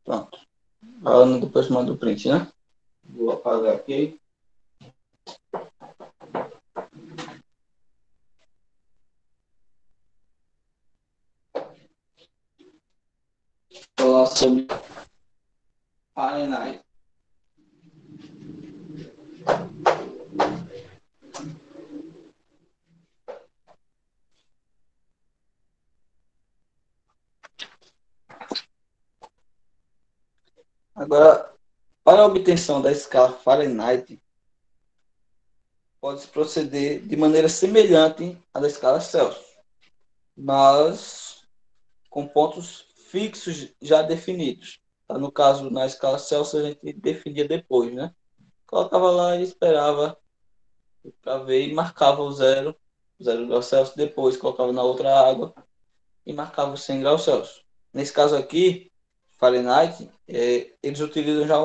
Pronto. Falando depois manda o print, né? Vou apagar aqui. Falar sobre Fahrenheit. Agora, para a obtenção da escala Fahrenheit, pode-se proceder de maneira semelhante à da escala Celsius, mas com pontos fixos já definidos. Tá? No caso, na escala Celsius, a gente definia depois, né? Colocava lá e esperava para ver e marcava o 0 graus Celsius, depois colocava na outra água e marcava os 100 graus Celsius. Nesse caso aqui, Fahrenheit, eles utilizam já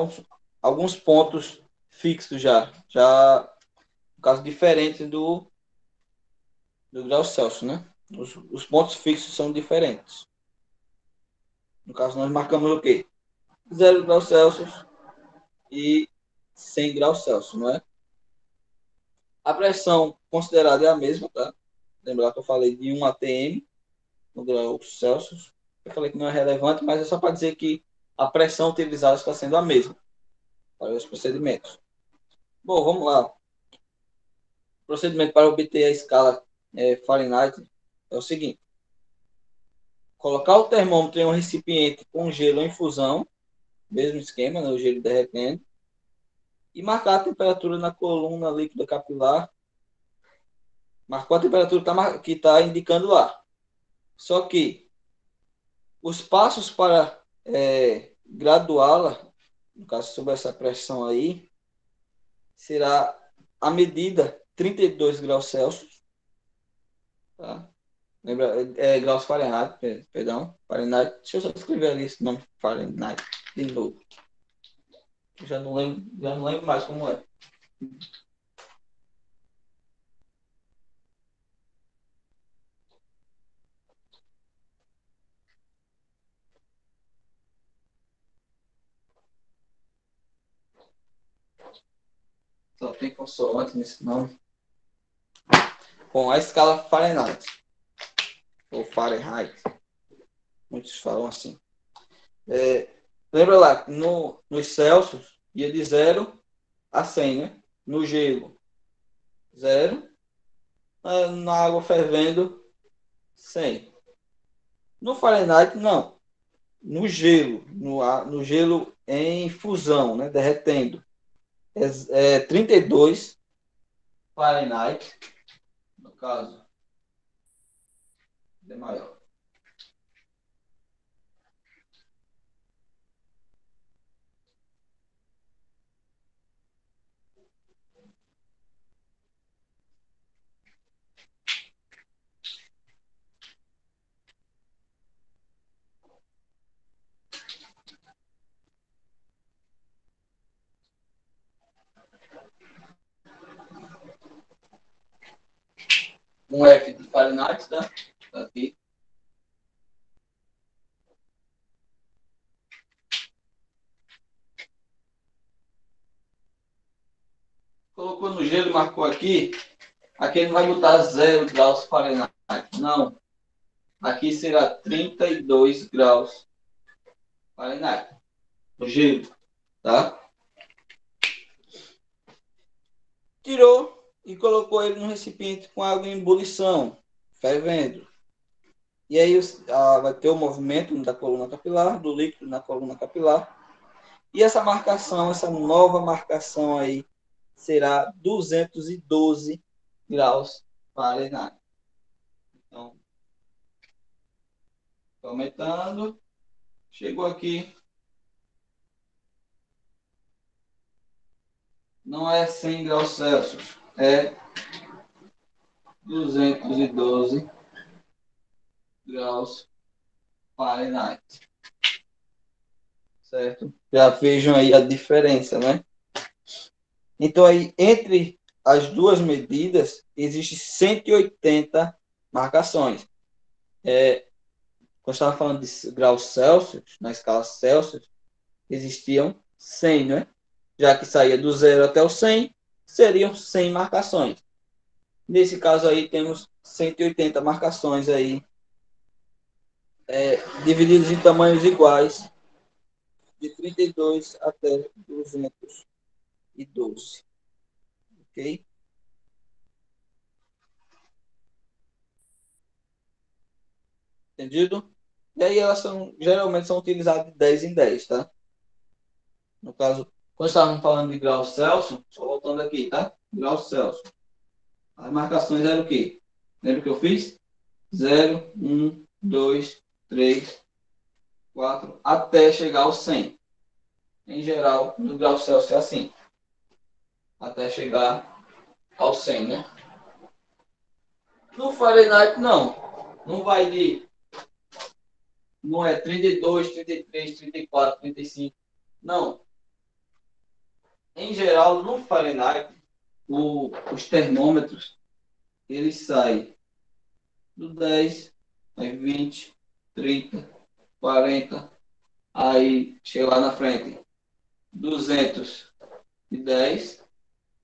alguns pontos fixos já no caso diferente do grau Celsius, né? Os pontos fixos são diferentes. No caso, nós marcamos o quê? 0 graus Celsius e 100 graus Celsius, não é? A pressão considerada é a mesma, tá? Lembrar que eu falei de 1 atm no grau Celsius. Eu falei que não é relevante, mas é só para dizer que a pressão utilizada está sendo a mesma para os procedimentos. Bom, vamos lá. O procedimento para obter a escala Fahrenheit é o seguinte. Colocar o termômetro em um recipiente com gelo em fusão, mesmo esquema, né, o gelo derretendo, e marcar a temperatura na coluna líquida capilar. Marcou a temperatura que está indicando lá. Só que os passos para graduá-la, no caso sobre essa pressão aí, será a medida 32 graus Celsius, tá? Lembra, graus Fahrenheit, perdão, Fahrenheit. Deixa eu só escrever ali esse nome Fahrenheit de novo. Já não lembro mais como é. Só tem consoante nesse nome. Com a escala Fahrenheit. Ou Fahrenheit. Muitos falam assim. Lembra lá, nos Celsius ia de 0 a 100, né? No gelo, 0. Na água fervendo, 100. No Fahrenheit, não. No gelo, no gelo em fusão, né? Derretendo. 32 Fahrenheit, no caso, é maior. Um F de Fahrenheit, tá? Aqui. Colocou no gelo, marcou aqui. Aqui ele vai botar 0 graus Fahrenheit. Não. Aqui será 32 graus Fahrenheit. No gelo, tá? Tirou e colocou ele no recipiente com água em ebulição, fervendo. E aí vai ter o movimento da coluna capilar, do líquido na coluna capilar. E essa marcação, essa nova marcação aí, será 212 graus Fahrenheit. Então, aumentando. Chegou aqui. Não é 100 graus Celsius, é 212 graus Fahrenheit. Certo? Já vejam aí a diferença, né? Então, aí, entre as duas medidas, existem 180 marcações. Quando estava falando de graus Celsius, na escala Celsius, existiam 100, né? Já que saía do 0 até o 100, seriam 100 marcações. Nesse caso aí, temos 180 marcações aí, divididas em tamanhos iguais, de 32 até 212. Ok? Entendido? E aí elas geralmente são utilizadas de 10 em 10, tá? No caso, quando estávamos falando de graus Celsius, só voltando aqui, tá? Graus Celsius. As marcações eram o quê? Lembra o que eu fiz? 0, 1, 2, 3, 4, até chegar ao 100. Em geral, no grau Celsius é assim. Até chegar ao 100, né? No Fahrenheit, não. Não vai de... Não é 32, 33, 34, 35. Não. Em geral, no Fahrenheit, os termômetros, eles saem do 10, aí 20, 30, 40, aí chega lá na frente, 210,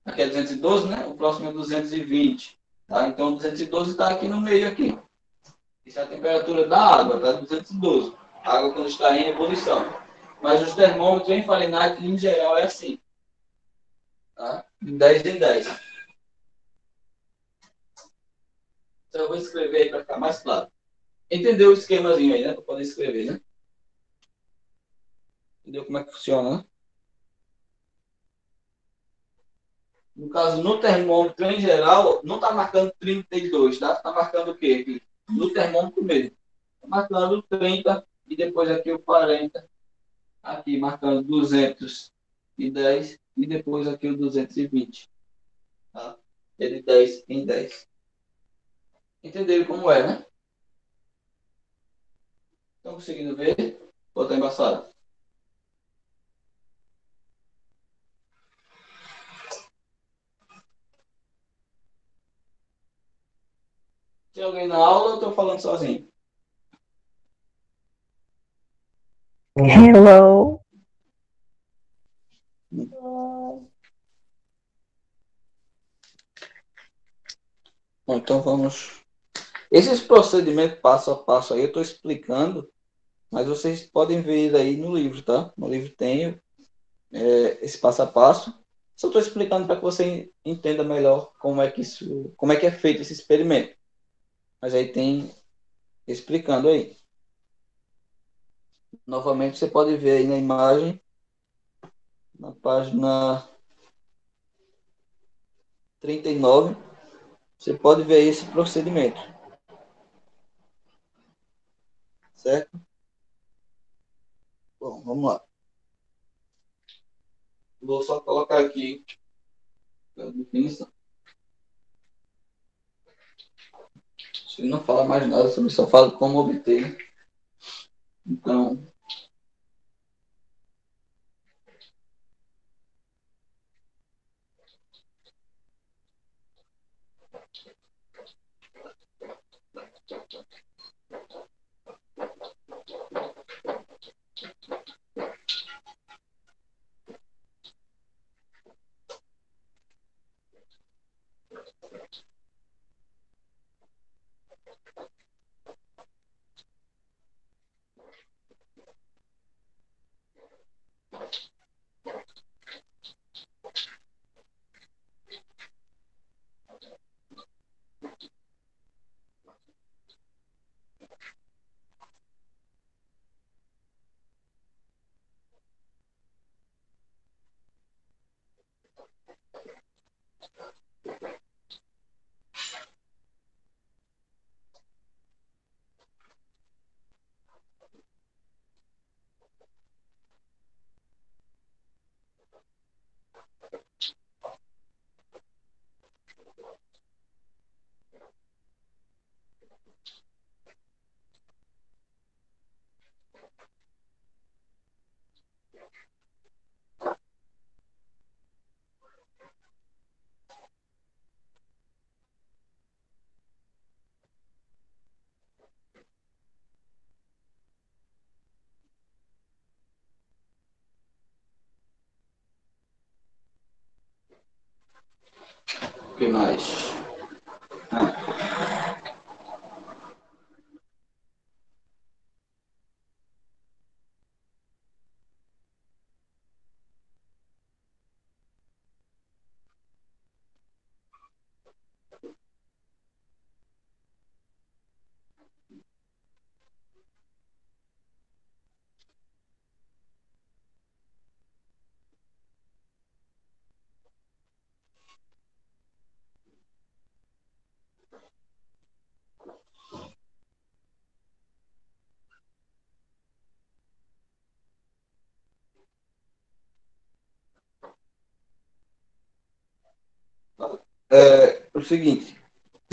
aqui é 212, né? O próximo é 220, tá? Então, 212 está aqui no meio aqui. Isso é a temperatura da água, tá? 212. A água quando está em ebulição. Mas os termômetros em Fahrenheit, em geral, é assim. Tá? De 10 em 10. Então, eu vou escrever aí para ficar mais claro. Entendeu o esquemazinho aí, né? Para poder escrever, né? Entendeu como é que funciona, né? No caso, no termômetro em geral, não está marcando 32, tá? Está marcando o quê? Aqui? No termômetro mesmo. Está marcando 30 e depois aqui o 40. Aqui marcando 210 e depois aqui o 220. Tá? É de 10 em 10. Entenderam como é, né? Estão conseguindo ver? Ou está embaçado? Tem alguém na aula ou estou falando sozinho? Hello. Bom, então vamos. Esses procedimentos passo a passo aí eu estou explicando, mas vocês podem ver aí no livro, tá? No livro tem esse passo a passo. Só estou explicando para que você entenda melhor como é que é feito esse experimento. Mas aí tem explicando aí. Novamente você pode ver aí na imagem, na página 39, você pode ver aí esse procedimento. Certo? Bom, vamos lá. Vou só colocar aqui a definição. Você não fala mais nada sobre, só fala como obter. Então, O que mais? É o seguinte,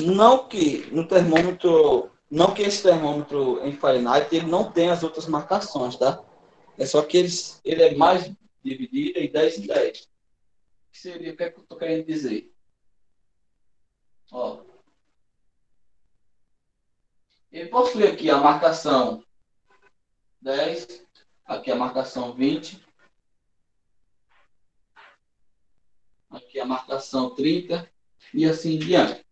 não que esse termômetro em Fahrenheit ele não tem as outras marcações, tá? É só que ele é mais dividido em 10 em 10. O que seria, o que é que eu estou querendo dizer? Ó, ele possui aqui a marcação 10, aqui a marcação 20, aqui a marcação 30 e assim em diante.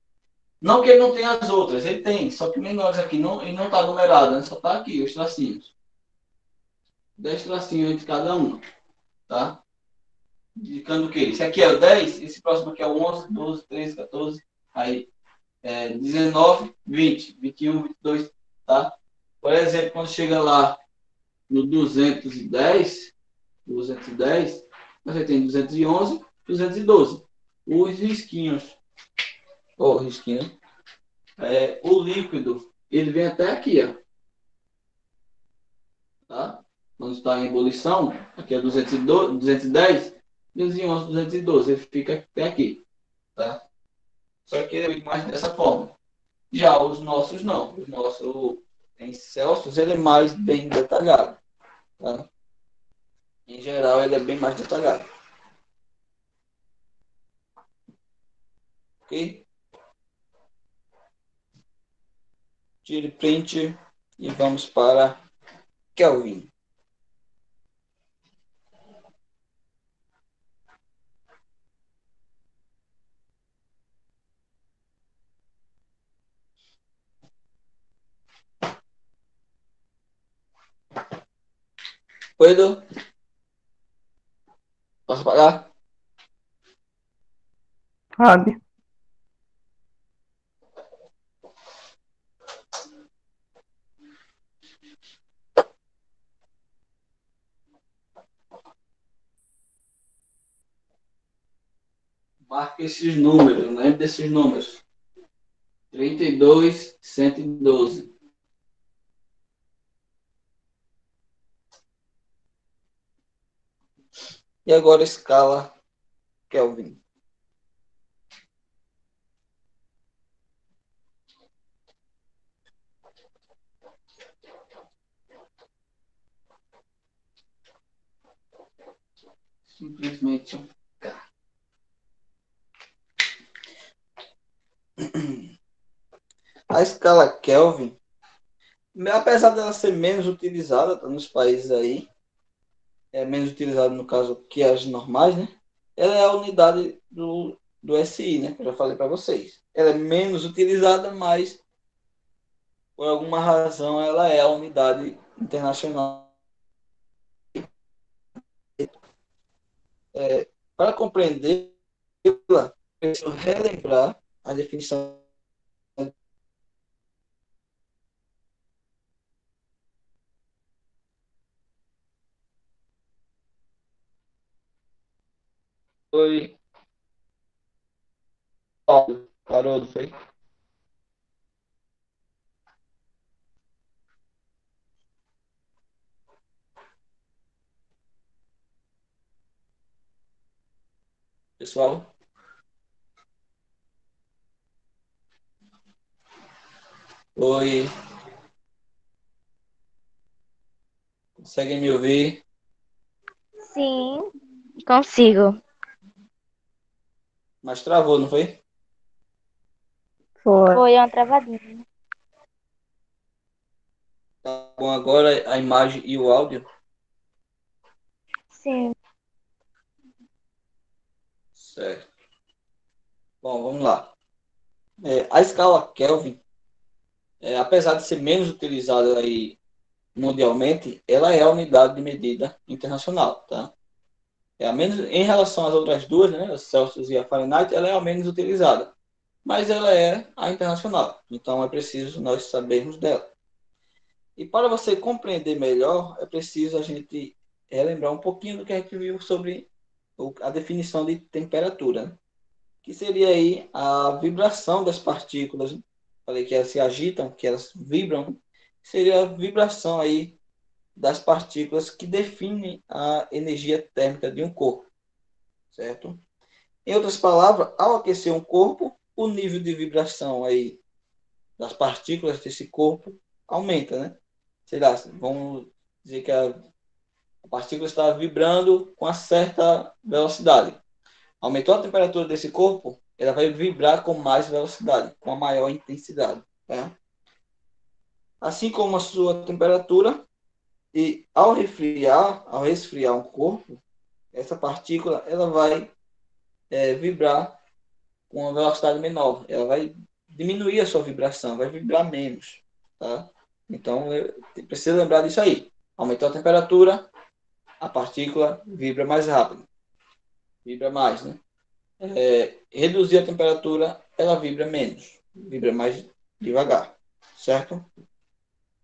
Não que ele não tenha as outras, ele tem, só que menores aqui, não, ele não está numerado, né? Só está aqui os tracinhos. 10 tracinhos entre cada uma, tá? Indicando o quê? Esse aqui é o 10, esse próximo aqui é o 11, 12, 13, 14, aí 19, 20, 21, 22, tá? Por exemplo, quando chega lá no 210, você tem 211, 212. Os risquinhos, o líquido, ele vem até aqui, ó. Tá? Quando está em ebulição, aqui é 212, 210, 211, 212, ele fica até aqui, tá? Só que ele é mais dessa forma. Já os nossos não. Os nossos em Celsius ele é mais bem detalhado. Tá? Em geral ele é bem mais detalhado. Ok? Tire print e vamos para Kelvin. Oi, Edu. Posso apagar? Pode. Marque esses números, lembre desses números. 32, 112. E agora escala Kelvin. Simplesmente um K. A escala Kelvin, apesar dela ser menos utilizada nos países aí, é menos utilizada no caso que as normais, né? Ela é a unidade do SI, né? Que eu já falei para vocês. Ela é menos utilizada, mas por alguma razão ela é a unidade internacional. Para compreendê-la, preciso relembrar a definição. Foi. Parou, não foi? Pessoal? Oi. Conseguem me ouvir? Sim, consigo. Mas travou, não foi? Foi. Foi uma travadinha. Tá bom agora a imagem e o áudio? Sim. Certo. Bom, vamos lá. A escala Kelvin, apesar de ser menos utilizada aí mundialmente, ela é a unidade de medida internacional, tá? É a menos, em relação às outras duas, né, a Celsius e a Fahrenheit, ela é a menos utilizada, mas ela é a internacional, então é preciso nós sabermos dela. E para você compreender melhor, é preciso a gente relembrar um pouquinho do que a gente viu sobre a definição de temperatura, né? Que seria aí a vibração das partículas. Falei que elas se agitam, que elas vibram. Seria a vibração aí das partículas que definem a energia térmica de um corpo, certo? Em outras palavras, ao aquecer um corpo, o nível de vibração aí das partículas desse corpo aumenta, né? Sei lá, vamos dizer que a partícula está vibrando com uma certa velocidade. Aumentou a temperatura desse corpo, ela vai vibrar com mais velocidade, com a maior intensidade. Tá? Assim como a sua temperatura, e ao resfriar um corpo, essa partícula ela vai vibrar com uma velocidade menor. Ela vai diminuir a sua vibração, vai vibrar menos. Tá? Então, precisa lembrar disso aí. Aumentou a temperatura, a partícula vibra mais rápido. Vibra mais, né? Reduzir a temperatura, ela vibra menos. Vibra mais devagar. Certo?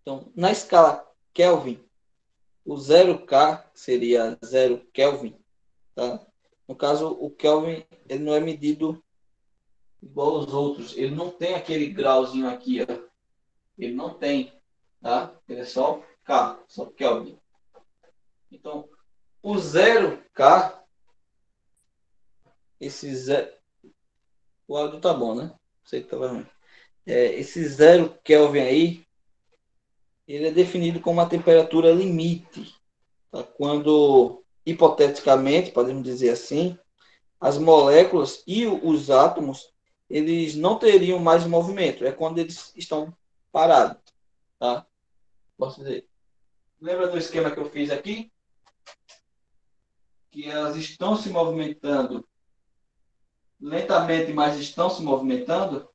Então, na escala Kelvin, o 0K seria 0 Kelvin. Tá? No caso, o Kelvin ele não é medido igual aos outros. Ele não tem aquele grauzinho aqui. Ó. Ele não tem. Tá? Ele é só K, só Kelvin. Então, o 0K, esse 0... O áudio tá bom, né? Sei que tava ruim. Esse 0 Kelvin aí, ele é definido como a temperatura limite. Tá? Quando, hipoteticamente, podemos dizer assim, as moléculas e os átomos, eles não teriam mais movimento. É quando eles estão parados. Tá? Posso dizer. Lembra do esquema que eu fiz aqui? Que elas estão se movimentando lentamente, mas estão se movimentando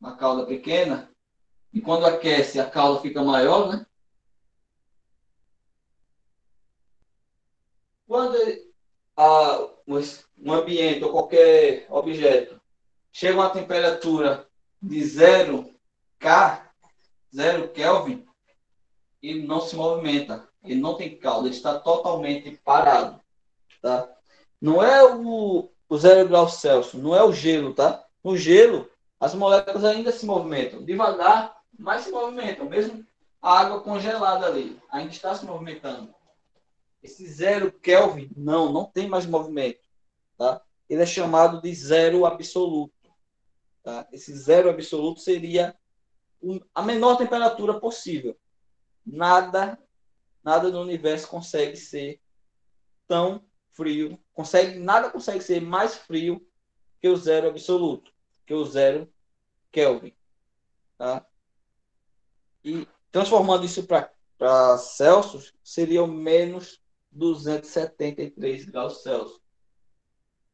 na cauda pequena. E quando aquece, a cauda fica maior, né? Quando um ambiente ou qualquer objeto chega a uma temperatura de 0K, 0 Kelvin, ele não se movimenta, ele não tem cauda, ele está totalmente parado. Tá? Não é o 0 graus Celsius, não é o gelo, tá? No gelo, as moléculas ainda se movimentam, devagar, mas se movimentam, mesmo a água congelada ali, ainda está se movimentando. Esse 0 Kelvin, não tem mais movimento. Tá? Ele é chamado de zero absoluto. Tá? Esse zero absoluto seria a menor temperatura possível. Nada no universo consegue ser tão frio. Nada consegue ser mais frio que o zero absoluto, que o 0 Kelvin. Tá? E transformando isso para Celsius, seria o menos 273 graus Celsius.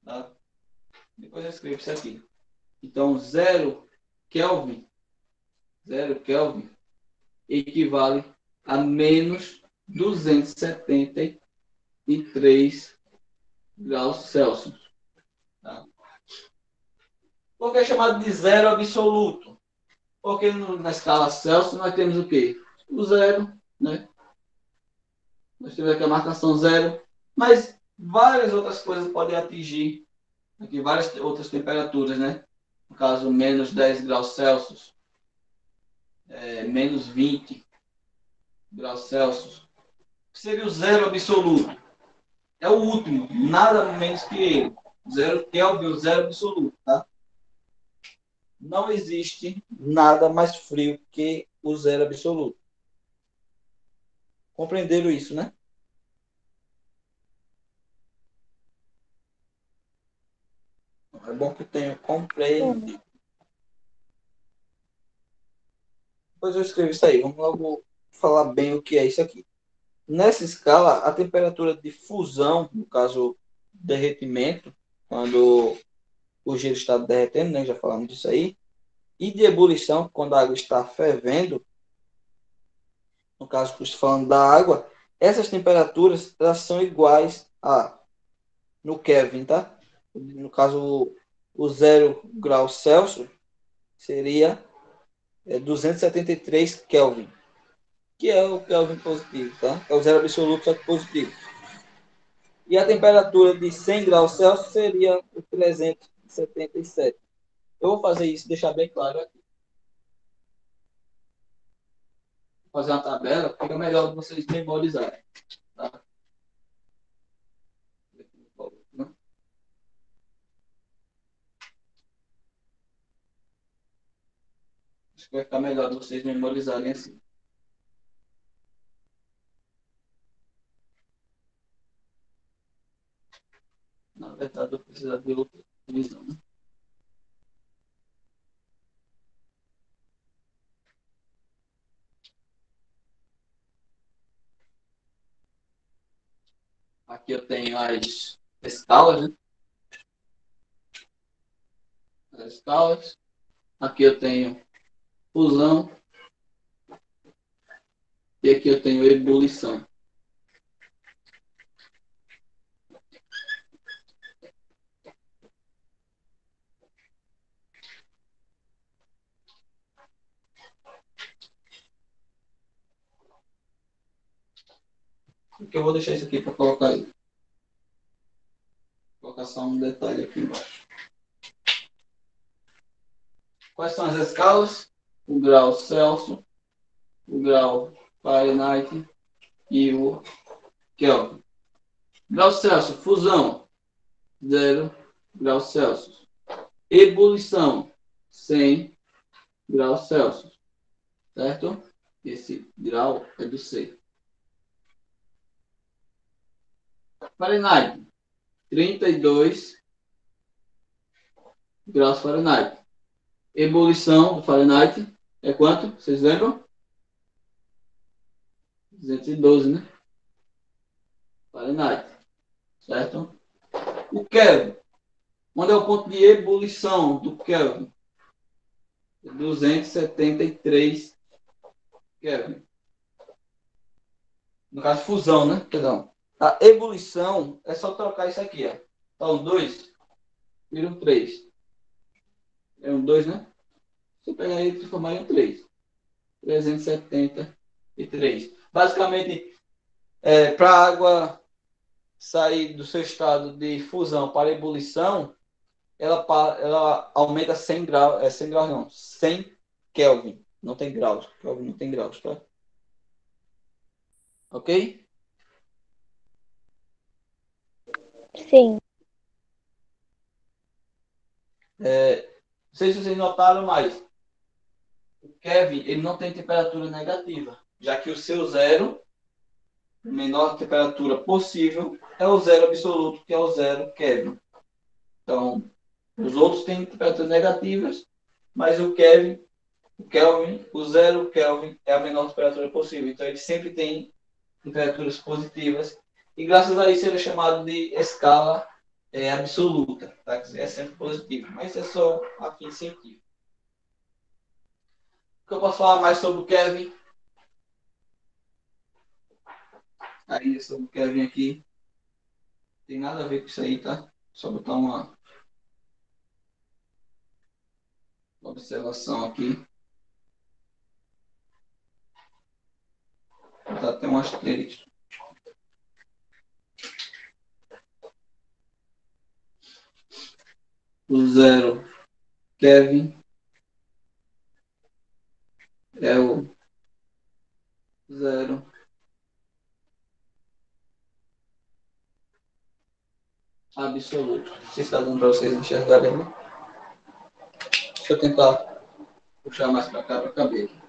Tá? Depois eu escrevo isso aqui. Então, 0 Kelvin equivale a menos 273 graus Celsius. Tá? Por que é chamado de zero absoluto? Porque na escala Celsius nós temos o quê? O zero, né? Nós temos aqui a marcação zero, mas várias outras coisas podem atingir aqui várias outras temperaturas, né? No caso, menos 10 graus Celsius, menos 20 graus Celsius. Seria o zero absoluto. É o último, nada menos que ele. Zero Kelvin, o zero absoluto, tá? Não existe nada mais frio que o zero absoluto. Compreenderam isso, né? É bom que tenha compreendido. Depois eu escrevo isso aí. Vamos logo falar bem o que é isso aqui. Nessa escala, a temperatura de fusão, no caso derretimento, quando o gelo está derretendo, né? Já falamos disso aí. E de ebulição, quando a água está fervendo, no caso que eu estou falando da água, essas temperaturas elas são iguais a, no Kelvin, tá? No caso, o 0 graus Celsius seria 273 Kelvin, que é o Kelvin positivo, tá? É o zero absoluto, só que positivo. E a temperatura de 100 graus Celsius seria o 377. Eu vou fazer isso, deixar bem claro aqui. Vou fazer uma tabela, fica melhor vocês memorizarem. Tá? Acho que vai ficar melhor vocês memorizarem assim. Na verdade, eu preciso de outra visão. Né? Aqui eu tenho as escalas, né? As escalas. Aqui eu tenho fusão. E aqui eu tenho ebulição. Porque eu vou deixar isso aqui para colocar aí. Vou colocar só um detalhe aqui embaixo. Quais são as escalas? O grau Celsius, o grau Fahrenheit e o Kelvin. Grau Celsius, fusão, 0 graus Celsius. Ebulição, 100 graus Celsius. Certo? Esse grau é do C. Fahrenheit, 32 graus Fahrenheit. Ebulição do Fahrenheit é quanto? Vocês lembram? 212, né? Fahrenheit. Certo? O Kelvin. Onde é o ponto de ebulição do Kelvin? 273 Kelvin. No caso, fusão, né? Perdão. A ebulição é só trocar isso aqui, ó. Então, 2 vira um 3. É um 2, né? Se eu pegar ele e transformar em um 3. 373. Basicamente, para a água sair do seu estado de fusão para ebulição, ela aumenta 100 graus, 100 graus não, 100 Kelvin. Não tem graus. Kelvin não tem graus, tá? Ok? Sim. Não sei se vocês notaram, mas o Kelvin ele não tem temperatura negativa, já que o seu zero, a menor temperatura possível, é o zero absoluto, que é o zero Kelvin. Então, os outros têm temperaturas negativas, mas o Kelvin, o zero Kelvin é a menor temperatura possível. Então, ele sempre tem temperaturas positivas. E graças a isso ele é chamado de escala absoluta. Tá? É sempre positivo. Mas é só a fim científico. O que eu posso falar mais sobre o Kelvin? Ainda sobre o Kelvin aqui. Tem nada a ver com isso aí, tá? Só botar uma observação aqui. Vou botar até um asterisco. O zero Kelvin é o zero absoluto. Não sei se está dando para vocês enxergarem. Né? Deixa eu tentar puxar mais para cá para caber aqui.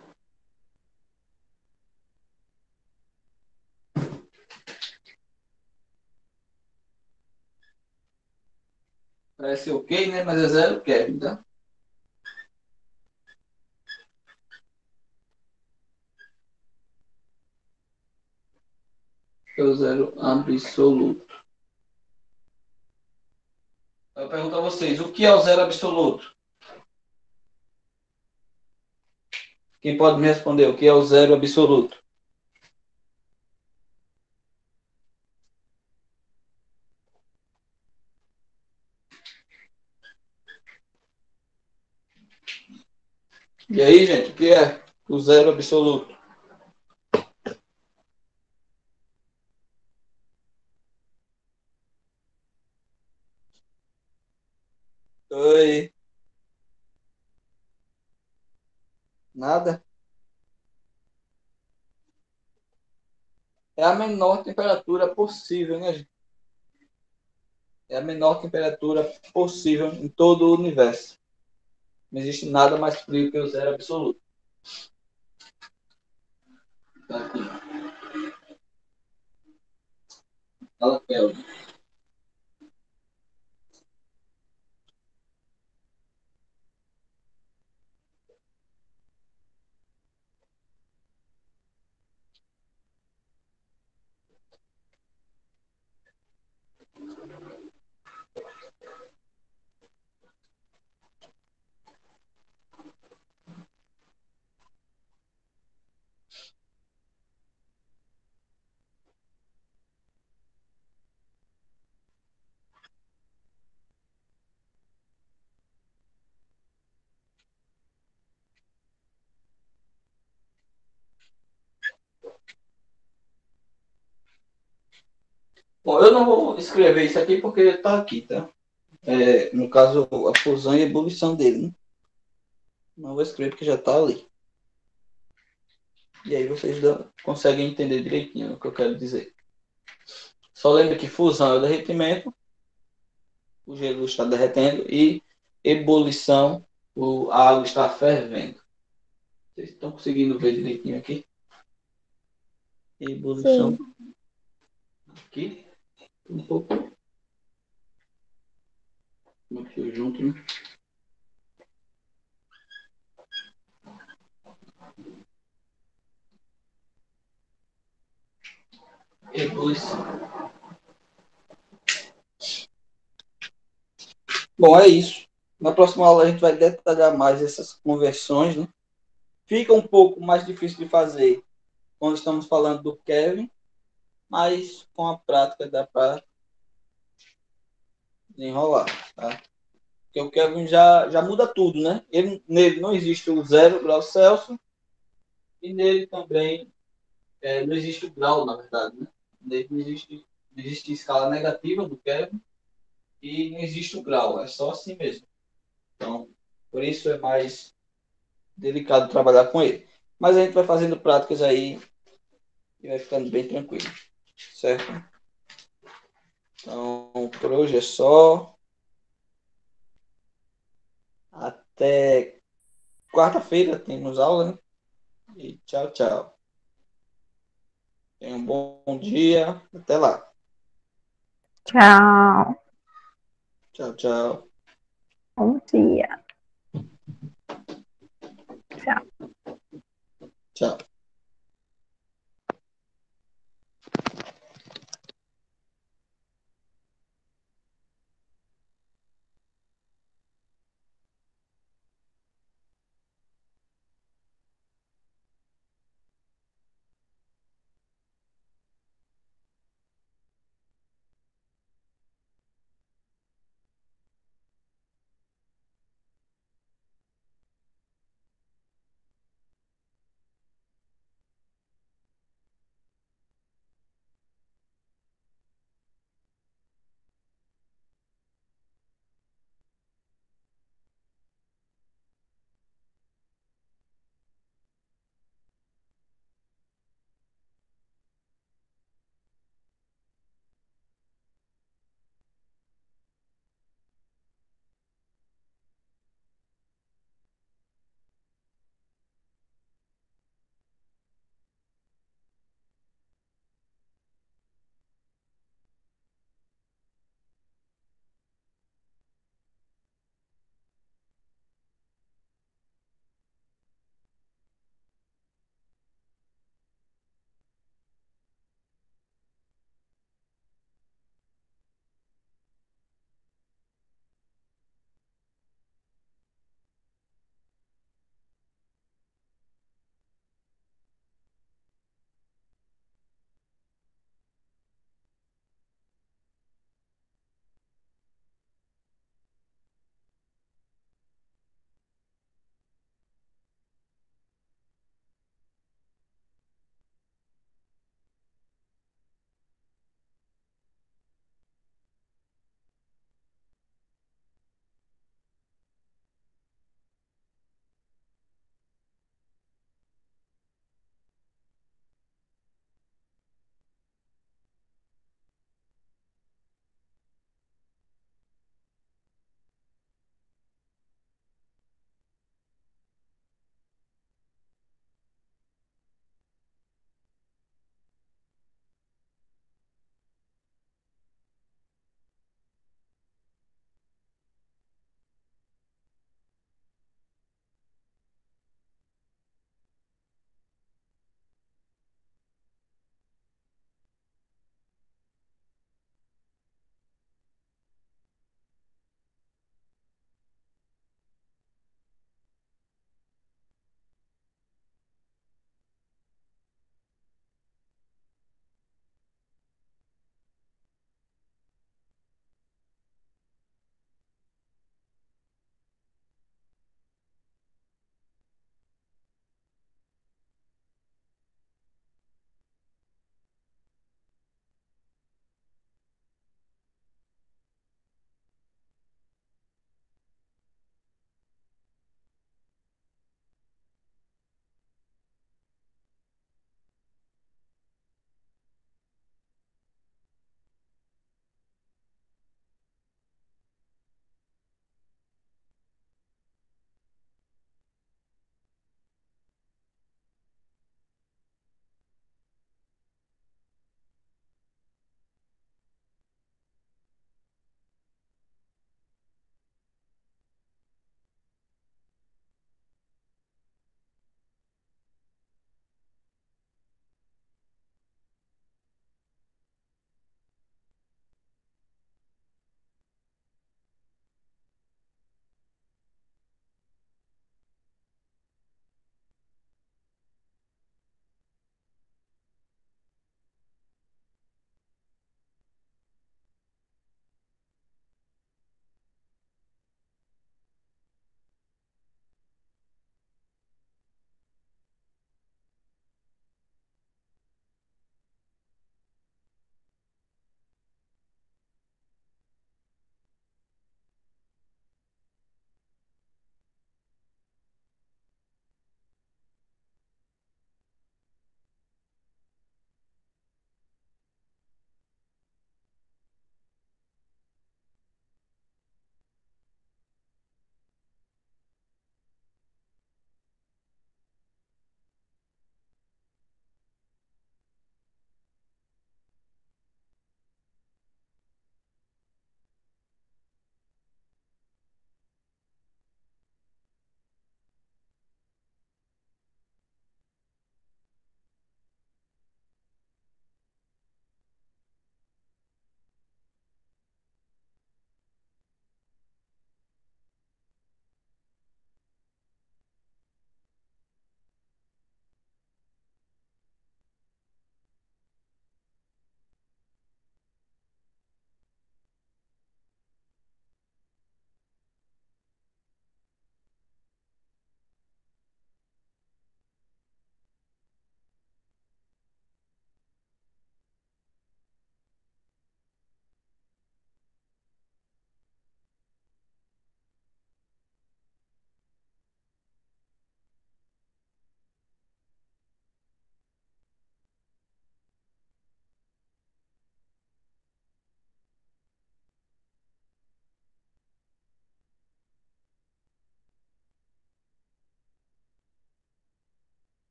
Parece ok, né? Mas é zero Kelvin, tá? É o zero absoluto. Eu pergunto a vocês, o que é o zero absoluto? Quem pode me responder o que é o zero absoluto? E aí, gente, o que é o zero absoluto? Oi. Nada? É a menor temperatura possível, né, gente? É a menor temperatura possível em todo o universo. Não existe nada mais frio que o zero absoluto. Tá aqui. Fala, Kelvin. Bom, eu não vou escrever isso aqui porque está aqui, tá? No caso, a fusão e a ebulição dele, né? Não vou escrever porque já está ali. E aí vocês conseguem entender direitinho o que eu quero dizer. Só lembra que fusão é o derretimento, o gelo está derretendo, e ebulição, a água está fervendo. Vocês estão conseguindo ver direitinho aqui? Ebulição Sim. aqui, um pouco muito junto, né? Ebulição. Bom, é isso. Na próxima aula a gente vai detalhar mais essas conversões, né? Fica um pouco mais difícil de fazer quando estamos falando do Kevin, mas com a prática dá para desenrolar, tá? Porque o Kevin já muda tudo, né? Nele não existe o 0 graus Celsius e nele também não existe o grau, na verdade, né? Nele não existe escala negativa do Kevin e não existe o grau, é só assim mesmo. Então, por isso é mais delicado trabalhar com ele. Mas a gente vai fazendo práticas aí e vai ficando bem tranquilo, certo? Então, por hoje é só. Até quarta-feira temos aula, né? E tchau, tchau. Tenha um bom dia. Até lá. Tchau. Tchau, tchau. Bom dia. Tchau. Tchau.